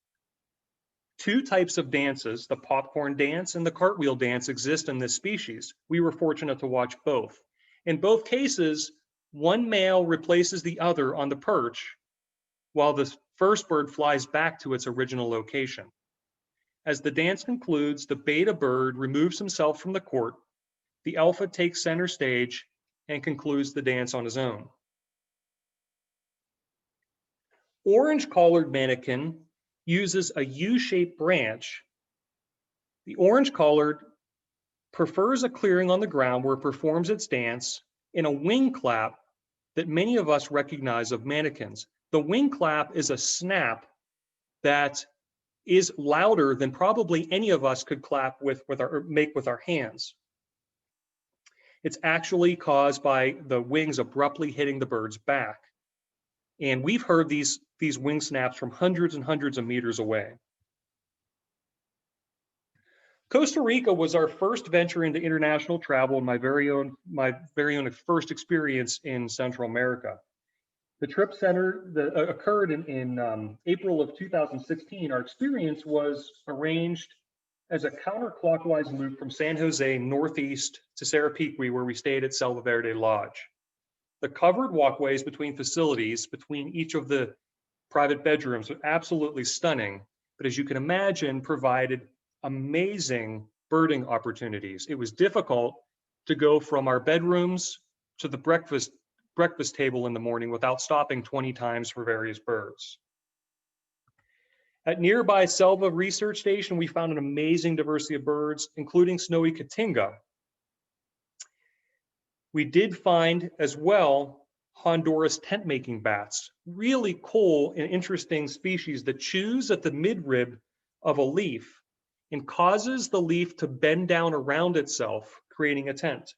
Two types of dances, the popcorn dance and the cartwheel dance, exist in this species. We were fortunate to watch both. In both cases, one male replaces the other on the perch while the first bird flies back to its original location. As the dance concludes, the beta bird removes himself from the court, the alpha takes center stage and concludes the dance on his own. Orange-collared Manakin uses a U-shaped branch. The orange-collared prefers a clearing on the ground where it performs its dance in a wing clap that many of us recognize of manakins. The wing clap is a snap that is louder than probably any of us could clap make with our hands. It's actually caused by the wings abruptly hitting the bird's back. And we've heard these wing snaps from hundreds and hundreds of meters away. Costa Rica was our first venture into international travel and my very own first experience in Central America. The trip occurred in April of 2016. Our experience was arranged as a counterclockwise loop from San Jose northeast to Sarapiqui, where we stayed at Selva Verde Lodge. The covered walkways between facilities, between each of the private bedrooms, were absolutely stunning, but as you can imagine, provided amazing birding opportunities. It was difficult to go from our bedrooms to the breakfast table in the morning without stopping 20 times for various birds. At nearby Selva Research Station, we found an amazing diversity of birds, including snowy cotinga. We did find as well Honduras tent-making bats, really cool and interesting species that chews at the midrib of a leaf and causes the leaf to bend down around itself, creating a tent.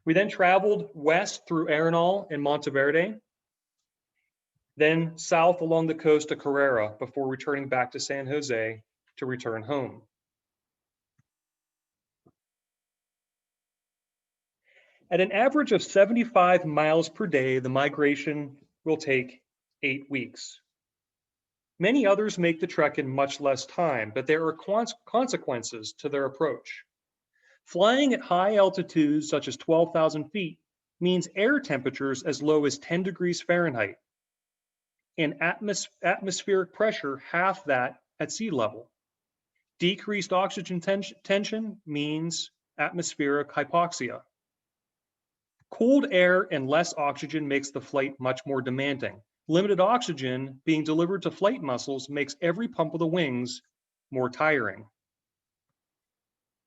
We then traveled west through Arenal and Monteverde, then south along the coast to Carrera before returning back to San Jose to return home. At an average of 75 miles per day, the migration will take 8 weeks. Many others make the trek in much less time, but there are consequences to their approach. Flying at high altitudes, such as 12,000 feet, means air temperatures as low as 10 degrees Fahrenheit and atmospheric pressure half that at sea level. Decreased oxygen tension means atmospheric hypoxia. Cold air and less oxygen makes the flight much more demanding. Limited oxygen being delivered to flight muscles makes every pump of the wings more tiring.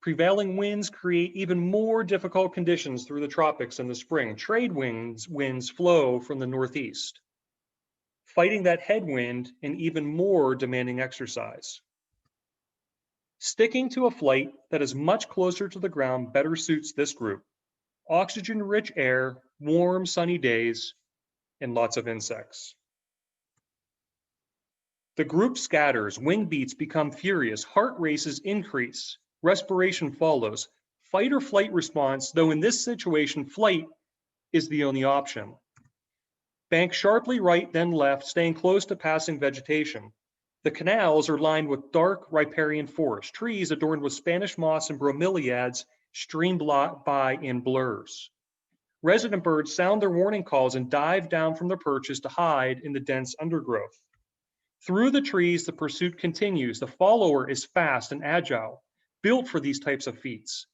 Prevailing winds create even more difficult conditions through the tropics in the spring. Trade winds flow from the northeast, fighting that headwind and even more demanding exercise. Sticking to a flight that is much closer to the ground better suits this group. Oxygen-rich air, warm, sunny days, and lots of insects. The group scatters, wing beats become furious, heart races increase, respiration follows. Fight or flight response, though in this situation, flight is the only option. Bank sharply right, then left, staying close to passing vegetation. The canals are lined with dark riparian forest. Trees adorned with Spanish moss and bromeliads stream by in blurs. Resident birds sound their warning calls and dive down from their perches to hide in the dense undergrowth. Through the trees, the pursuit continues. The follower is fast and agile, built for these types of feats.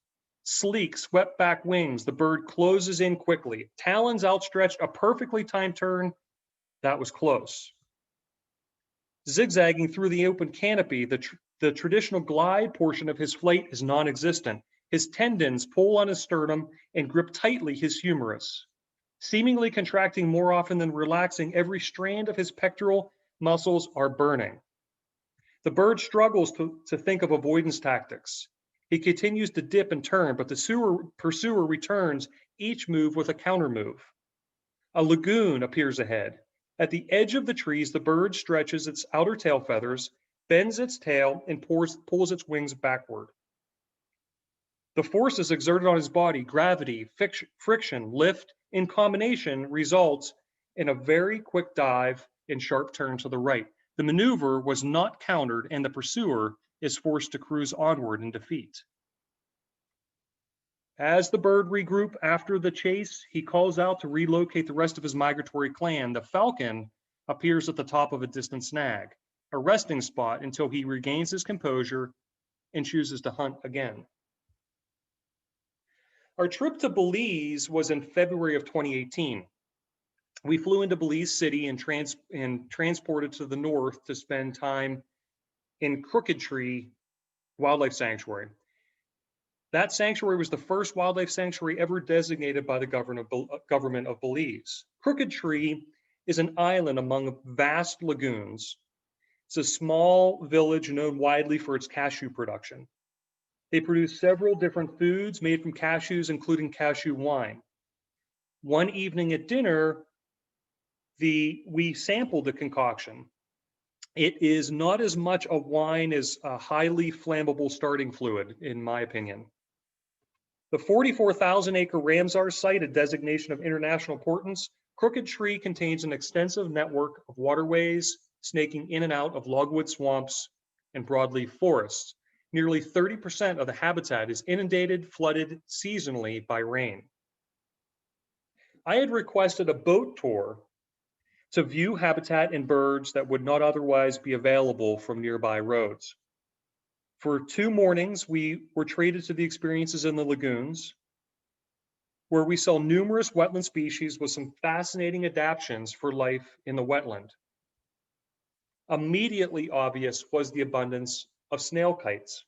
Sleek, swept back wings, the bird closes in quickly. Talons outstretched, a perfectly timed turn. That was close. Zigzagging through the open canopy, the traditional glide portion of his flight is non-existent. His tendons pull on his sternum and grip tightly his humerus. Seemingly contracting more often than relaxing, every strand of his pectoral muscles are burning. The bird struggles to think of avoidance tactics. He continues to dip and turn, but the pursuer returns each move with a counter move. A lagoon appears ahead. At the edge of the trees, the bird stretches its outer tail feathers, bends its tail, and pulls its wings backward. The forces exerted on his body, gravity, friction, lift, in combination results in a very quick dive and sharp turn to the right. The maneuver was not countered, and the pursuer is forced to cruise onward in defeat. As the bird regroups after the chase, he calls out to relocate the rest of his migratory clan. The falcon appears at the top of a distant snag, a resting spot until he regains his composure and chooses to hunt again. Our trip to Belize was in February of 2018. We flew into Belize City and transported to the north to spend time in Crooked Tree Wildlife Sanctuary. That sanctuary was the first wildlife sanctuary ever designated by the government of Belize. Crooked Tree is an island among vast lagoons. It's a small village known widely for its cashew production. They produce several different foods made from cashews, including cashew wine. One evening at dinner, we sampled the concoction. It is not as much a wine as a highly flammable starting fluid, in my opinion. The 44,000-acre Ramsar site, a designation of international importance, Crooked Tree contains an extensive network of waterways snaking in and out of logwood swamps and broadleaf forests. Nearly 30% of the habitat is inundated, flooded seasonally by rain. I had requested a boat tour to view habitat and birds that would not otherwise be available from nearby roads. For 2 mornings, we were treated to the experiences in the lagoons, where we saw numerous wetland species with some fascinating adaptations for life in the wetland. Immediately obvious was the abundance of snail kites.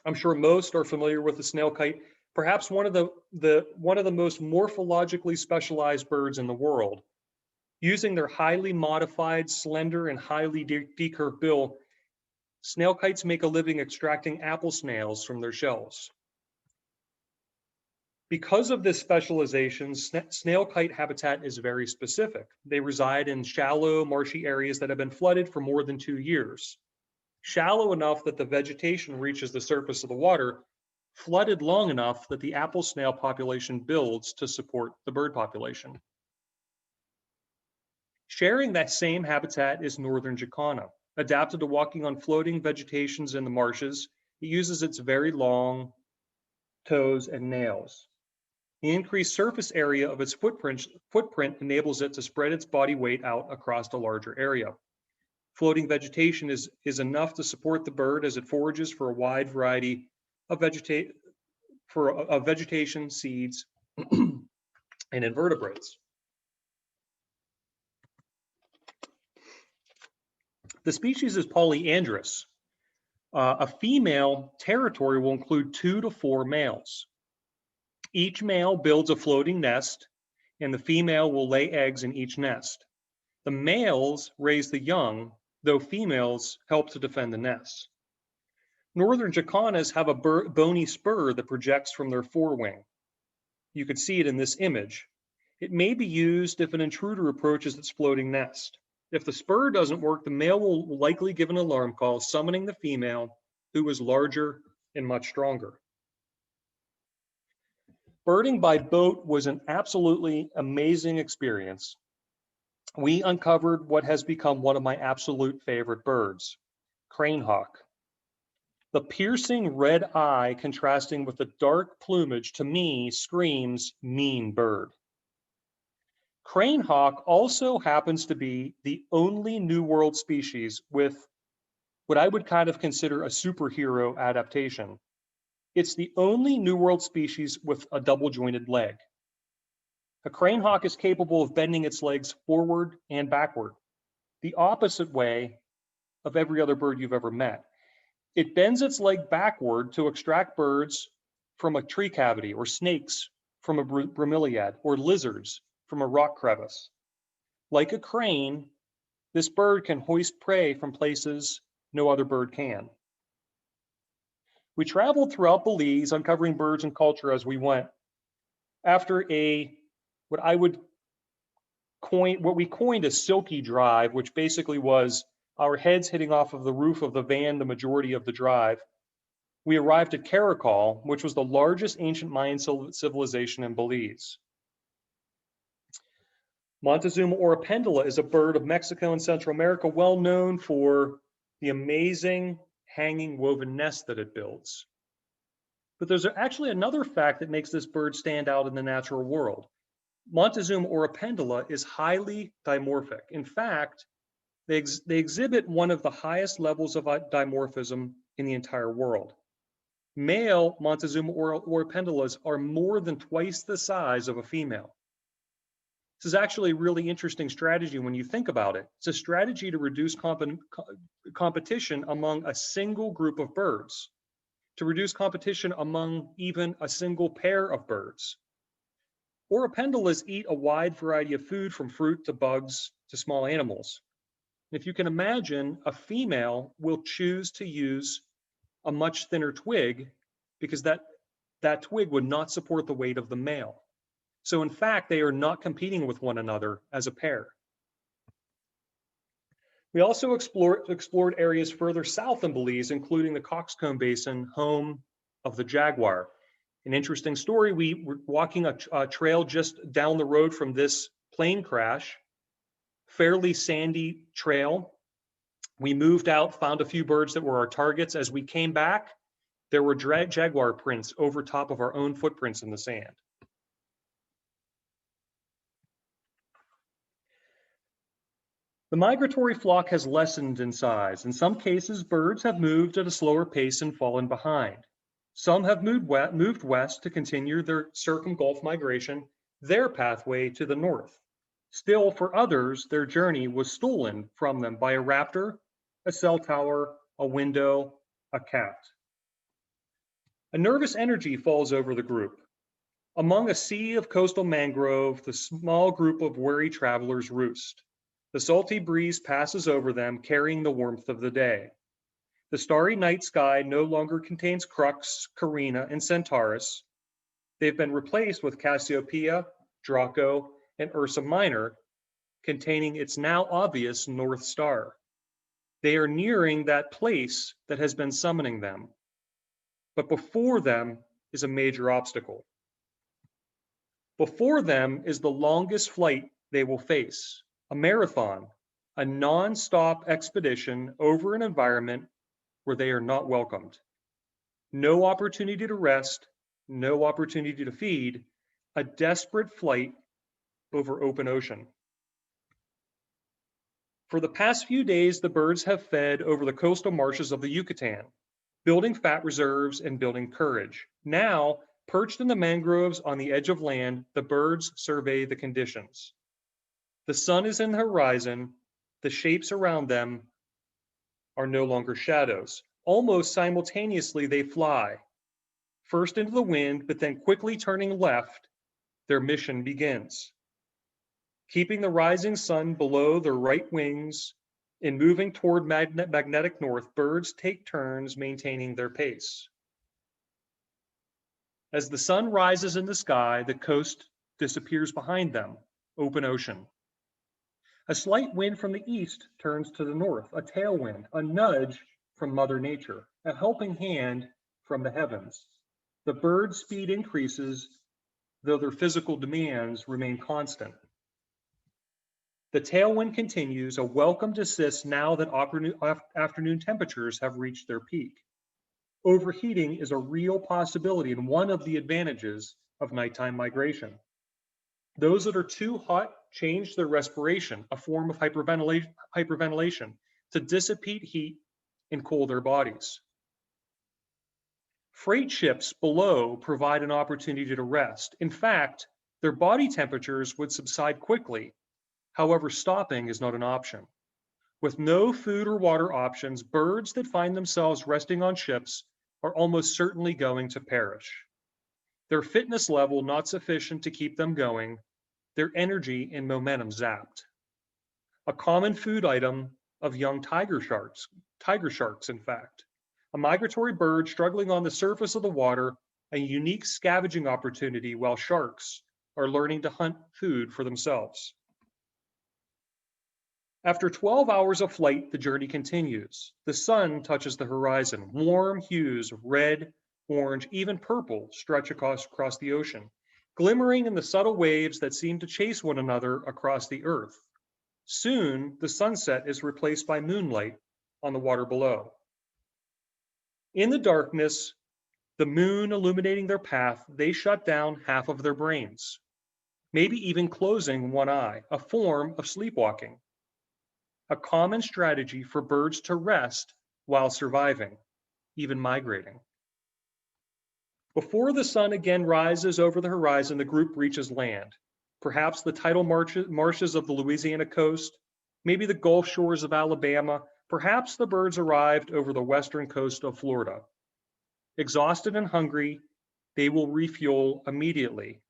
I'm sure most are familiar with the snail kite, perhaps one of the most morphologically specialized birds in the world. Using their highly modified, slender, and highly decurved bill, snail kites make a living extracting apple snails from their shells. Because of this specialization, snail kite habitat is very specific. They reside in shallow, marshy areas that have been flooded for more than 2 years. Shallow enough that the vegetation reaches the surface of the water, flooded long enough that the apple snail population builds to support the bird population. Sharing that same habitat is northern Jacana. Adapted to walking on floating vegetations in the marshes, it uses its very long toes and nails. The increased surface area of its footprint enables it to spread its body weight out across a larger area. Floating vegetation is enough to support the bird as it forages for a wide variety of vegetation, seeds, and invertebrates. The species is polyandrous. A female territory will include 2 to 4 males. Each male builds a floating nest, and the female will lay eggs in each nest. The males raise the young, though females help to defend the nests. Northern jacanas have a bony spur that projects from their forewing. You can see it in this image. It may be used if an intruder approaches its floating nest. If the spur doesn't work, the male will likely give an alarm call, summoning the female, who is larger and much stronger. Birding by boat was an absolutely amazing experience. We uncovered what has become one of my absolute favorite birds, crane hawk. The piercing red eye contrasting with the dark plumage, to me, screams mean bird. Crane hawk also happens to be the only New World species with what I would kind of consider a superhero adaptation. It's the only New World species with a double jointed leg. A crane hawk is capable of bending its legs forward and backward. the opposite way of every other bird you've ever met. It bends its leg backward to extract birds from a tree cavity, or snakes from a bromeliad, or lizards from a rock crevice. Like a crane, this bird can hoist prey from places no other bird can. We traveled throughout Belize, uncovering birds and culture as we went. After what we coined a silky drive, which basically was our heads hitting off of the roof of the van the majority of the drive, we arrived at Caracol, which was the largest ancient Mayan civilization in Belize. Montezuma Oropendola is a bird of Mexico and Central America, well known for the amazing hanging woven nest that it builds. But there's actually another fact that makes this bird stand out in the natural world. Montezuma Oropendola is highly dimorphic. In fact, they exhibit one of the highest levels of dimorphism in the entire world. Male Montezuma Oropendolas are more than twice the size of a female. This is actually a really interesting strategy when you think about it. It's a strategy to reduce competition among a single group of birds, to reduce competition among even a single pair of birds. Oropendolas eat a wide variety of food, from fruit to bugs to small animals. If you can imagine, a female will choose to use a much thinner twig because that twig would not support the weight of the male. So in fact, they are not competing with one another as a pair. We also explored areas further south in Belize, including the Coxcomb Basin, home of the jaguar. An interesting story, we were walking a trail just down the road from this plane crash, fairly sandy trail. We moved out, found a few birds that were our targets. As we came back, there were jaguar prints over top of our own footprints in the sand. The migratory flock has lessened in size. In some cases, birds have moved at a slower pace and fallen behind. Some have moved west to continue their circumgulf migration, their pathway to the north. Still, for others, their journey was stolen from them by a raptor, a cell tower, a window, a cat. A nervous energy falls over the group. Among a sea of coastal mangrove, the small group of wary travelers roost. The salty breeze passes over them, carrying the warmth of the day. The starry night sky no longer contains Crux, Carina, and Centaurus. They've been replaced with Cassiopeia, Draco, and Ursa Minor, containing its now obvious North Star. They are nearing that place that has been summoning them. But before them is a major obstacle. Before them is the longest flight they will face. A marathon, a non-stop expedition over an environment where they are not welcomed. No opportunity to rest, no opportunity to feed, a desperate flight over open ocean. For the past few days, the birds have fed over the coastal marshes of the Yucatan, building fat reserves and building courage. Now, perched in the mangroves on the edge of land, the birds survey the conditions. The sun is in the horizon. The shapes around them are no longer shadows. Almost simultaneously, they fly, first into the wind, but then quickly turning left, their mission begins. Keeping the rising sun below their right wings and moving toward magnetic north, birds take turns maintaining their pace. As the sun rises in the sky, the coast disappears behind them, open ocean. A slight wind from the east turns to the north, a tailwind, a nudge from Mother Nature, a helping hand from the heavens. The birds' speed increases, though their physical demands remain constant. The tailwind continues, a welcomed assist now that afternoon temperatures have reached their peak. Overheating is a real possibility and one of the advantages of nighttime migration. Those that are too hot change their respiration, a form of hyperventilation, to dissipate heat and cool their bodies. Freight ships below provide an opportunity to rest. In fact, their body temperatures would subside quickly. However, stopping is not an option. With no food or water options, birds that find themselves resting on ships are almost certainly going to perish. Their fitness level not sufficient to keep them going, their energy and momentum zapped. A common food item of young tiger sharks in fact. A migratory bird struggling on the surface of the water, a unique scavenging opportunity while sharks are learning to hunt food for themselves. After 12 hours of flight, the journey continues. The sun touches the horizon. Warm hues of red, orange, even purple stretch across the ocean, glimmering in the subtle waves that seem to chase one another across the earth. Soon, the sunset is replaced by moonlight on the water below. In the darkness, the moon illuminating their path, they shut down half of their brains, maybe even closing one eye, a form of sleepwalking. A common strategy for birds to rest while surviving, even migrating. Before the sun again rises over the horizon, the group reaches land. Perhaps the tidal marshes of the Louisiana coast, maybe the Gulf shores of Alabama, perhaps the birds arrived over the western coast of Florida. Exhausted and hungry, they will refuel immediately.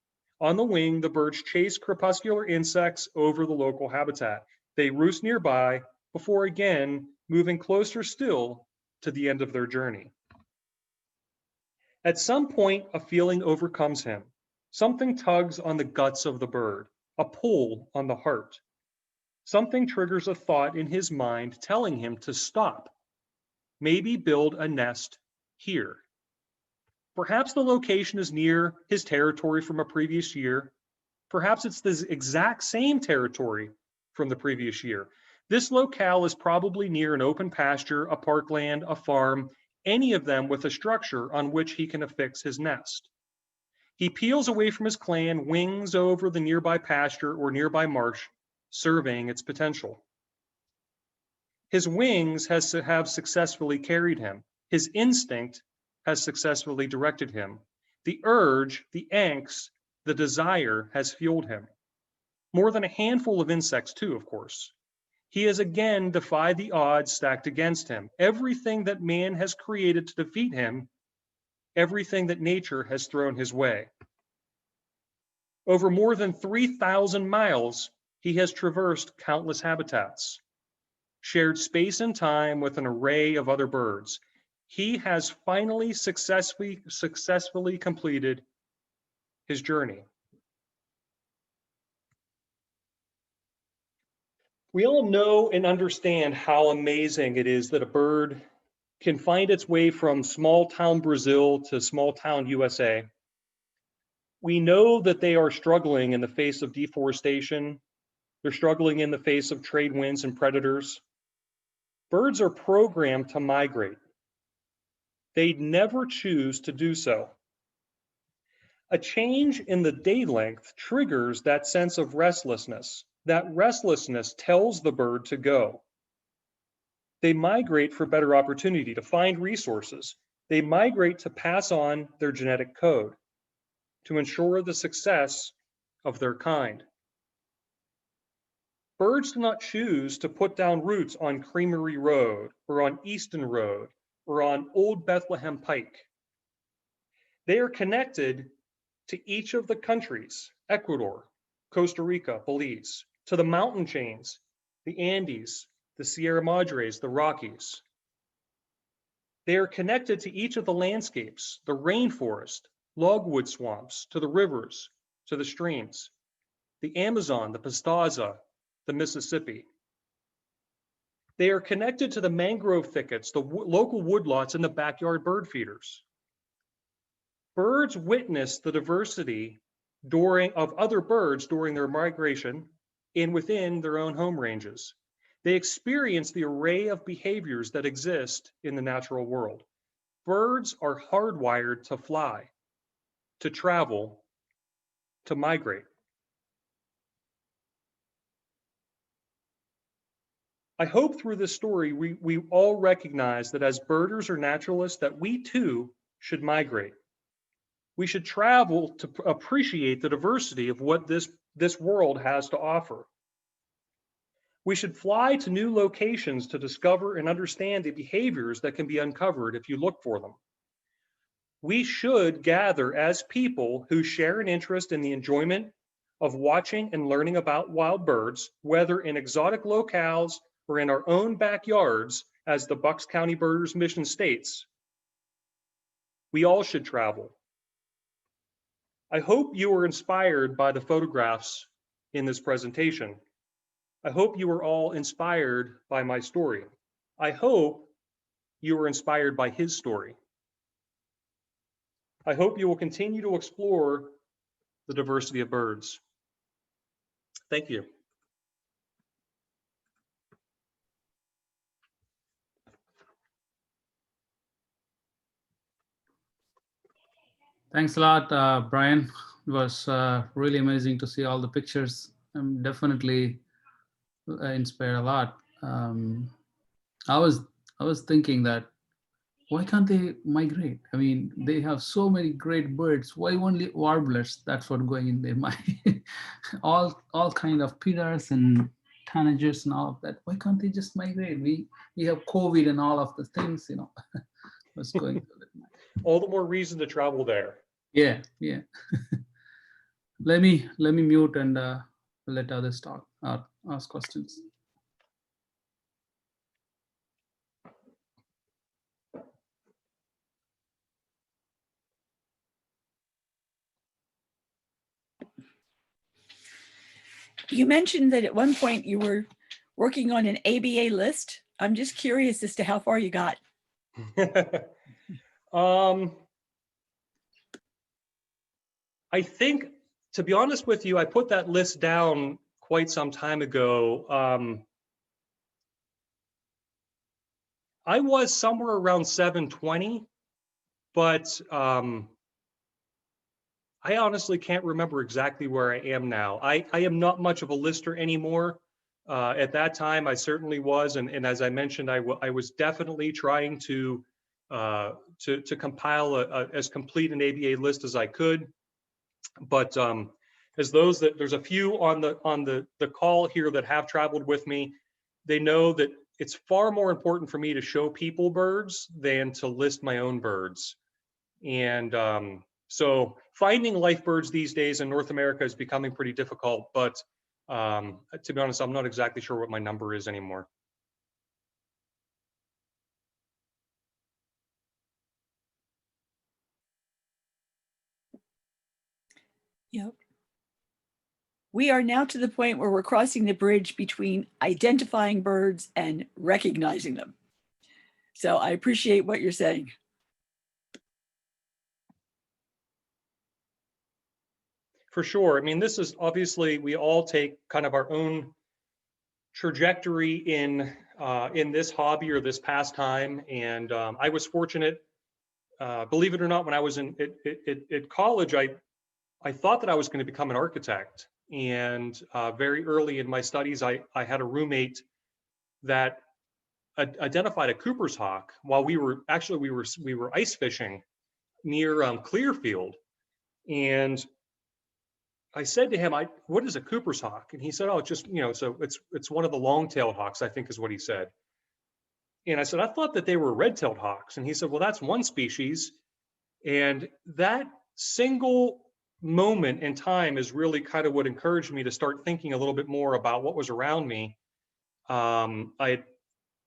On the wing, the birds chase crepuscular insects over the local habitat. They roost nearby before again moving closer still to the end of their journey. At some point, a feeling overcomes him. Something tugs on the guts of the bird, a pull on the heart. Something triggers a thought in his mind telling him to stop, maybe build a nest here. Perhaps the location is near his territory from a previous year. Perhaps it's the exact same territory from the previous year. This locale is probably near an open pasture, a parkland, a farm, any of them with a structure on which he can affix his nest. He peels away from his clan, wings over the nearby pasture or nearby marsh, surveying its potential. His wings have successfully carried him. His instinct has successfully directed him. The urge, the angst, the desire has fueled him. More than a handful of insects too, of course. He has again defied the odds stacked against him. Everything that man has created to defeat him, everything that nature has thrown his way. Over more than 3,000 miles, he has traversed countless habitats, shared space and time with an array of other birds. He has finally successfully completed his journey. We all know and understand how amazing it is that a bird can find its way from small town Brazil to small town USA. We know that they are struggling in the face of deforestation. They're struggling in the face of trade winds and predators. Birds are programmed to migrate. They never choose to do so. A change in the day length triggers that sense of restlessness. That restlessness tells the bird to go. They migrate for better opportunity, to find resources. They migrate to pass on their genetic code, to ensure the success of their kind. Birds do not choose to put down roots on Creamery Road or on Easton Road or on Old Bethlehem Pike. They are connected to each of the countries, Ecuador, Costa Rica, Belize, to the mountain chains, the Andes, the Sierra Madres, the Rockies. They are connected to each of the landscapes, the rainforest, logwood swamps, to the rivers, to the streams, the Amazon, the Pastaza, the Mississippi. They are connected to the mangrove thickets, the local woodlots, and the backyard bird feeders. Birds witness the diversity of other birds during their migration and within their own home ranges. They experience the array of behaviors that exist in the natural world. Birds are hardwired to fly, to travel, to migrate. I hope through this story, we all recognize that as birders or naturalists, that we too should migrate. We should travel to appreciate the diversity of what this world has to offer. We should fly to new locations to discover and understand the behaviors that can be uncovered if you look for them. We should gather as people who share an interest in the enjoyment of watching and learning about wild birds, whether in exotic locales or in our own backyards, as the Bucks County Birders mission states. We all should travel. I hope you were inspired by the photographs in this presentation. I hope you were all inspired by my story. I hope you were inspired by his story. I hope you will continue to explore the diversity of birds. Thank you. Thanks a lot, Brian. It was really amazing to see all the pictures. I'm definitely inspired a lot. I was thinking that why can't they migrate? I mean, they have so many great birds. Why only warblers? That's what going in their mind. all kind of pitters and tanagers and all of that. Why can't they just migrate? We have COVID and all of the things, you know. What's going through their mind. All the more reason to travel there. Yeah. let me mute and let others talk, ask questions. You mentioned that at one point you were working on an ABA list. I'm just curious as to how far you got. I think, to be honest with you, I put that list down quite some time ago. I was somewhere around 720, but I honestly can't remember exactly where I am now. I am not much of a lister anymore. At that time, I certainly was, and as I mentioned, I was definitely trying to compile as complete an ABA list as I could. But as there's a few on the call here that have traveled with me, they know that it's far more important for me to show people birds than to list my own birds. And so finding life birds these days in North America is becoming pretty difficult, but to be honest, I'm not exactly sure what my number is anymore. Yep. We are now to the point where we're crossing the bridge between identifying birds and recognizing them. So I appreciate what you're saying. For sure. I mean, this is obviously, we all take kind of our own trajectory in this hobby or this pastime. And I was fortunate, believe it or not, when I was at college, I thought that I was going to become an architect. And very early in my studies, I had a roommate that identified a Cooper's hawk while we were ice fishing near Clearfield. And I said to him, what is a Cooper's hawk? And he said, oh, just, so it's one of the long-tailed hawks, I think is what he said. And I said, I thought that they were red-tailed hawks. And he said, well, that's one species. And that single moment in time is really kind of what encouraged me to start thinking a little bit more about what was around me. I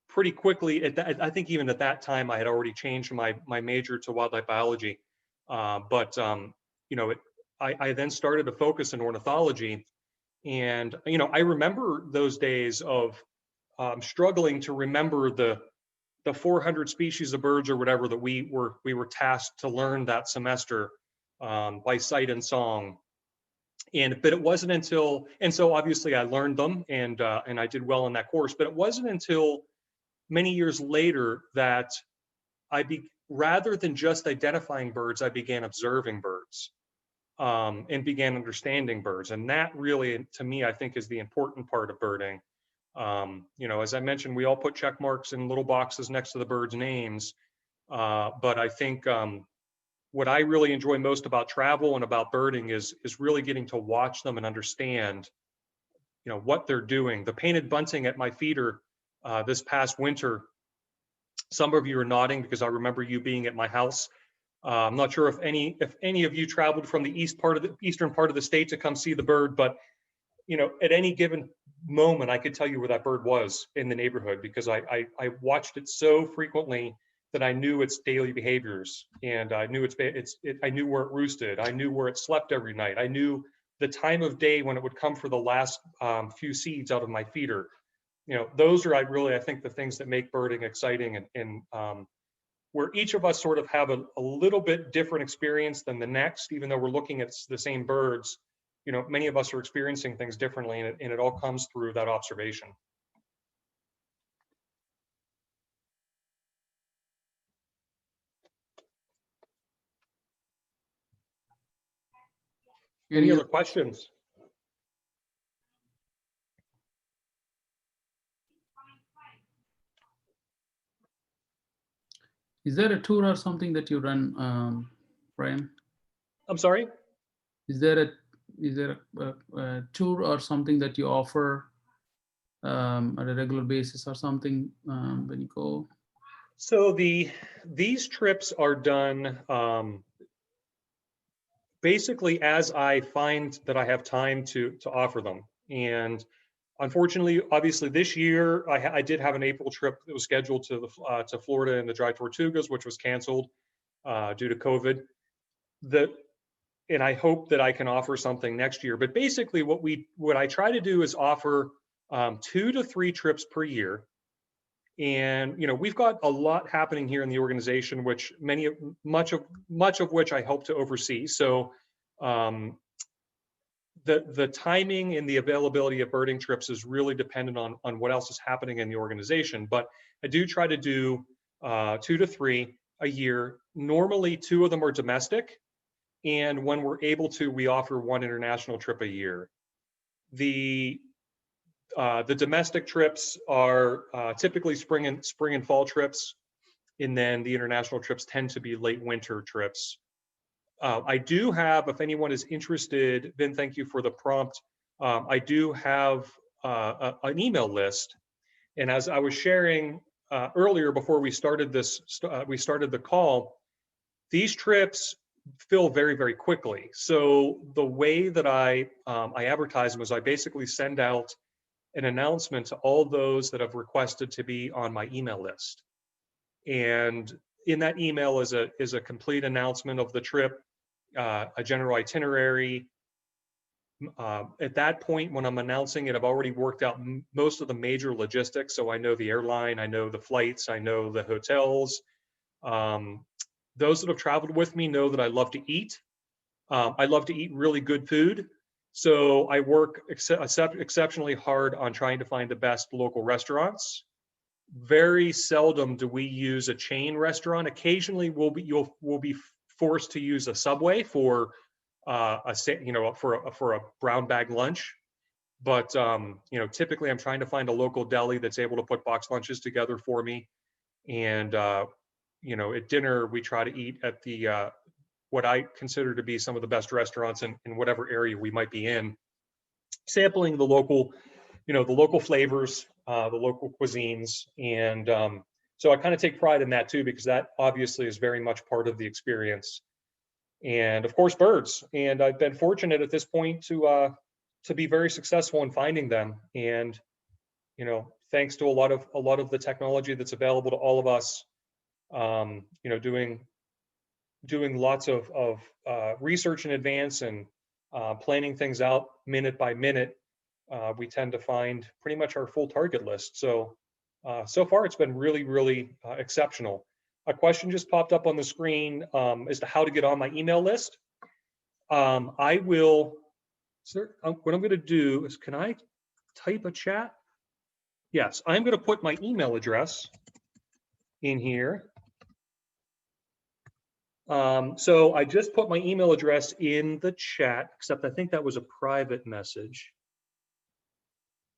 pretty quickly, I think even at that time, I had already changed my major to wildlife biology. I then started to focus in ornithology. And, I remember those days of struggling to remember the 400 species of birds or whatever that we were tasked to learn that semester by sight and song. But it wasn't until, and so obviously I learned them and I did well in that course, but it wasn't until many years later that rather than just identifying birds, I began observing birds. And began understanding birds. And that really, to me, I think is the important part of birding. As I mentioned, we all put check marks in little boxes next to the birds' names. But I think what I really enjoy most about travel and about birding is really getting to watch them and understand what they're doing. The painted bunting at my feeder this past winter, some of you are nodding because I remember you being at my house. I'm not sure if any of you traveled from the eastern part of the state to come see the bird, but at any given moment, I could tell you where that bird was in the neighborhood because I watched it so frequently that I knew its daily behaviors, and I knew I knew where it roosted. I knew where it slept every night. I knew the time of day when it would come for the last few seeds out of my feeder. Those are I think the things that make birding exciting, and where each of us sort of have a little bit different experience than the next, even though we're looking at the same birds. Many of us are experiencing things differently, and it all comes through that observation. Any other questions? Is there a tour or something that you run, Brian? I'm sorry? Is there a tour or something that you offer at a regular basis or something when you go? So these trips are done basically as I find that I have time to offer them. And unfortunately, obviously this year I did have an April trip that was scheduled to Florida and the Dry Tortugas, which was canceled due to COVID. And I hope that I can offer something next year. But basically what I try to do is offer 2 to 3 trips per year. And we've got a lot happening here in the organization, which much of which I help to oversee. So the timing and the availability of birding trips is really dependent on what else is happening in the organization. But I do try to do 2 to 3 a year. Normally 2 of them are domestic, and when we're able to, we offer 1 international trip a year. The domestic trips are typically spring and fall trips, and then the international trips tend to be late winter trips. I do have, if anyone is interested, Vin, thank you for the prompt. I do have an email list, and as I was sharing earlier before we started the call, these trips fill very, very quickly. So the way that I advertise them is I basically send out an announcement to all those that have requested to be on my email list. And in that email is a complete announcement of the trip, a general itinerary. At that point, when I'm announcing it, I've already worked out most of the major logistics. So I know the airline, I know the flights, I know the hotels. Those that have traveled with me know that I love to eat. I love to eat really good food. So I work exceptionally hard on trying to find the best local restaurants. Very seldom do we use a chain restaurant. Occasionally we'll be forced to use a Subway for for a brown bag lunch. But typically I'm trying to find a local deli that's able to put box lunches together for me. And at dinner we try to eat at the what I consider to be some of the best restaurants in whatever area we might be in, sampling the local flavors, the local cuisines. And so I kind of take pride in that too, because that obviously is very much part of the experience. And of course, birds. And I've been fortunate at this point to be very successful in finding them. And, thanks to a lot of the technology that's available to all of us, doing lots of research in advance and planning things out minute by minute, we tend to find pretty much our full target list. So far it's been really, really exceptional. A question just popped up on the screen as to how to get on my email list. What I'm going to do is, can I type a chat? Yes, I'm going to put my email address in here. So I just put my email address in the chat, except I think that was a private message.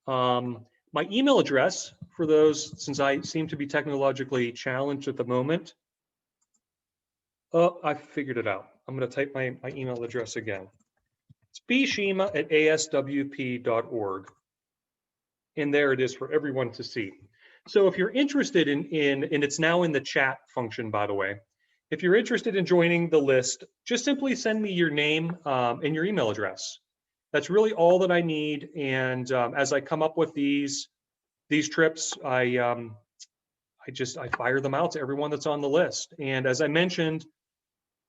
My email address, for those, since I seem to be technologically challenged at the moment. Oh, I figured it out. I'm going to type my email address again. It's bshema@aswp.org. and there it is for everyone to see. So if you're interested in and it's now in the chat function, by the way, if you're interested in joining the list, just simply send me your name and your email address. That's really all that I need. And as I come up with these trips, I fire them out to everyone that's on the list. And as I mentioned,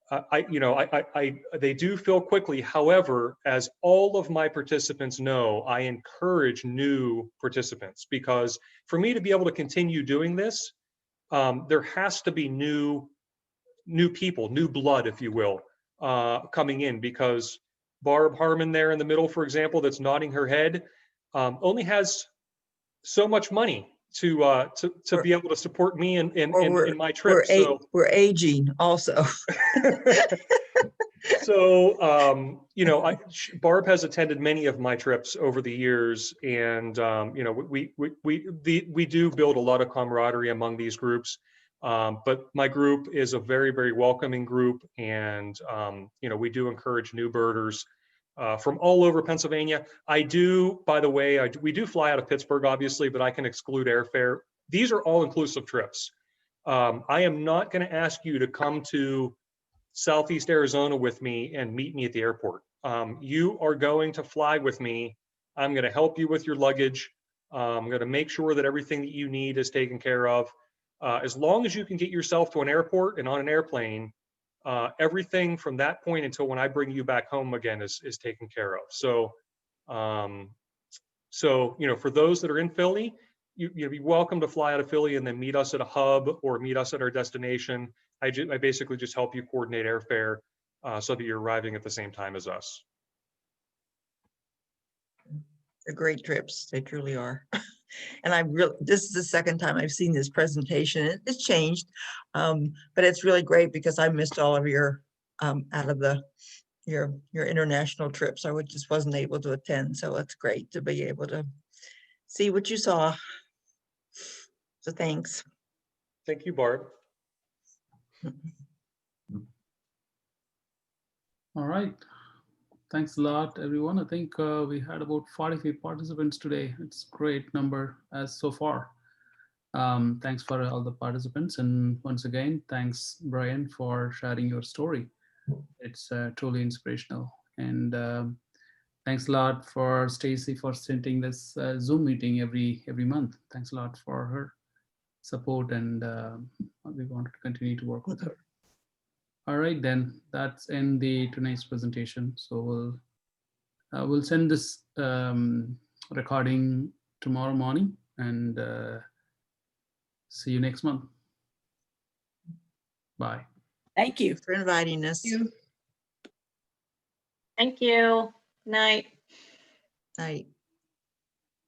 they do fill quickly. However, as all of my participants know, I encourage new participants, because for me to be able to continue doing this, there has to be new people, new blood, if you will, coming in, because Barb Harmon there in the middle, for example, that's nodding her head, only has so much money to be able to support me in my trip. We're aging also. So, Barb has attended many of my trips over the years, and we do build a lot of camaraderie among these groups. But my group is a very, very welcoming group, and we do encourage new birders from all over Pennsylvania. I do, by the way, we do fly out of Pittsburgh, obviously, but I can exclude airfare. These are all inclusive trips. I am not going to ask you to come to Southeast Arizona with me and meet me at the airport. You are going to fly with me. I'm going to help you with your luggage. I'm going to make sure that everything that you need is taken care of. As long as you can get yourself to an airport and on an airplane, everything from that point until when I bring you back home again is taken care of. So, for those that are in Philly, you'd be welcome to fly out of Philly and then meet us at a hub or meet us at our destination. I basically just help you coordinate airfare so that you're arriving at the same time as us. They're great trips. They truly are. And this is the second time I've seen this presentation. It's changed, but it's really great because I missed all of your out of your international trips. I just wasn't able to attend, so it's great to be able to see what you saw. So thanks. Thank you, Barb. All right. Thanks a lot, everyone. I think we had about 45 participants today. It's a great number as so far. Thanks for all the participants. And once again, thanks, Brian, for sharing your story. It's truly inspirational. And thanks a lot for Stacy for sending this Zoom meeting every month. Thanks a lot for her support, and we want to continue to work with her. All right, then that's in tonight's presentation. So we'll send this recording tomorrow morning, and see you next month. Bye. Thank you Thanks for inviting us. Thank you. Night. Night.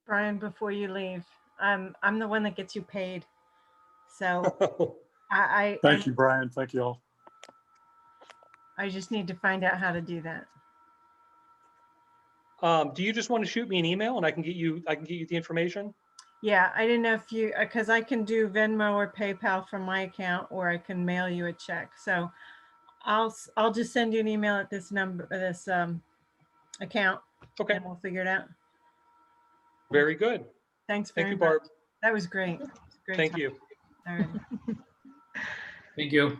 Brian, before you leave, I'm the one that gets you paid. So Thank you, Brian. Thank you all. I just need to find out how to do that. Do you just want to shoot me an email and I can get you the information? Yeah, I didn't know if you, because I can do Venmo or PayPal from my account, or I can mail you a check. So I'll just send you an email at this number, this account. Okay. And we'll figure it out. Very good. Thanks very Thank you, much. Barb. That was great. Great Thank talk. you. All right. Thank you.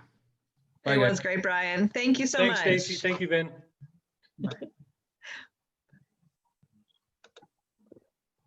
Bye, It guys. was great, Brian. Thank you so Thanks, much. Stacy. Thank you, Vin. Bye.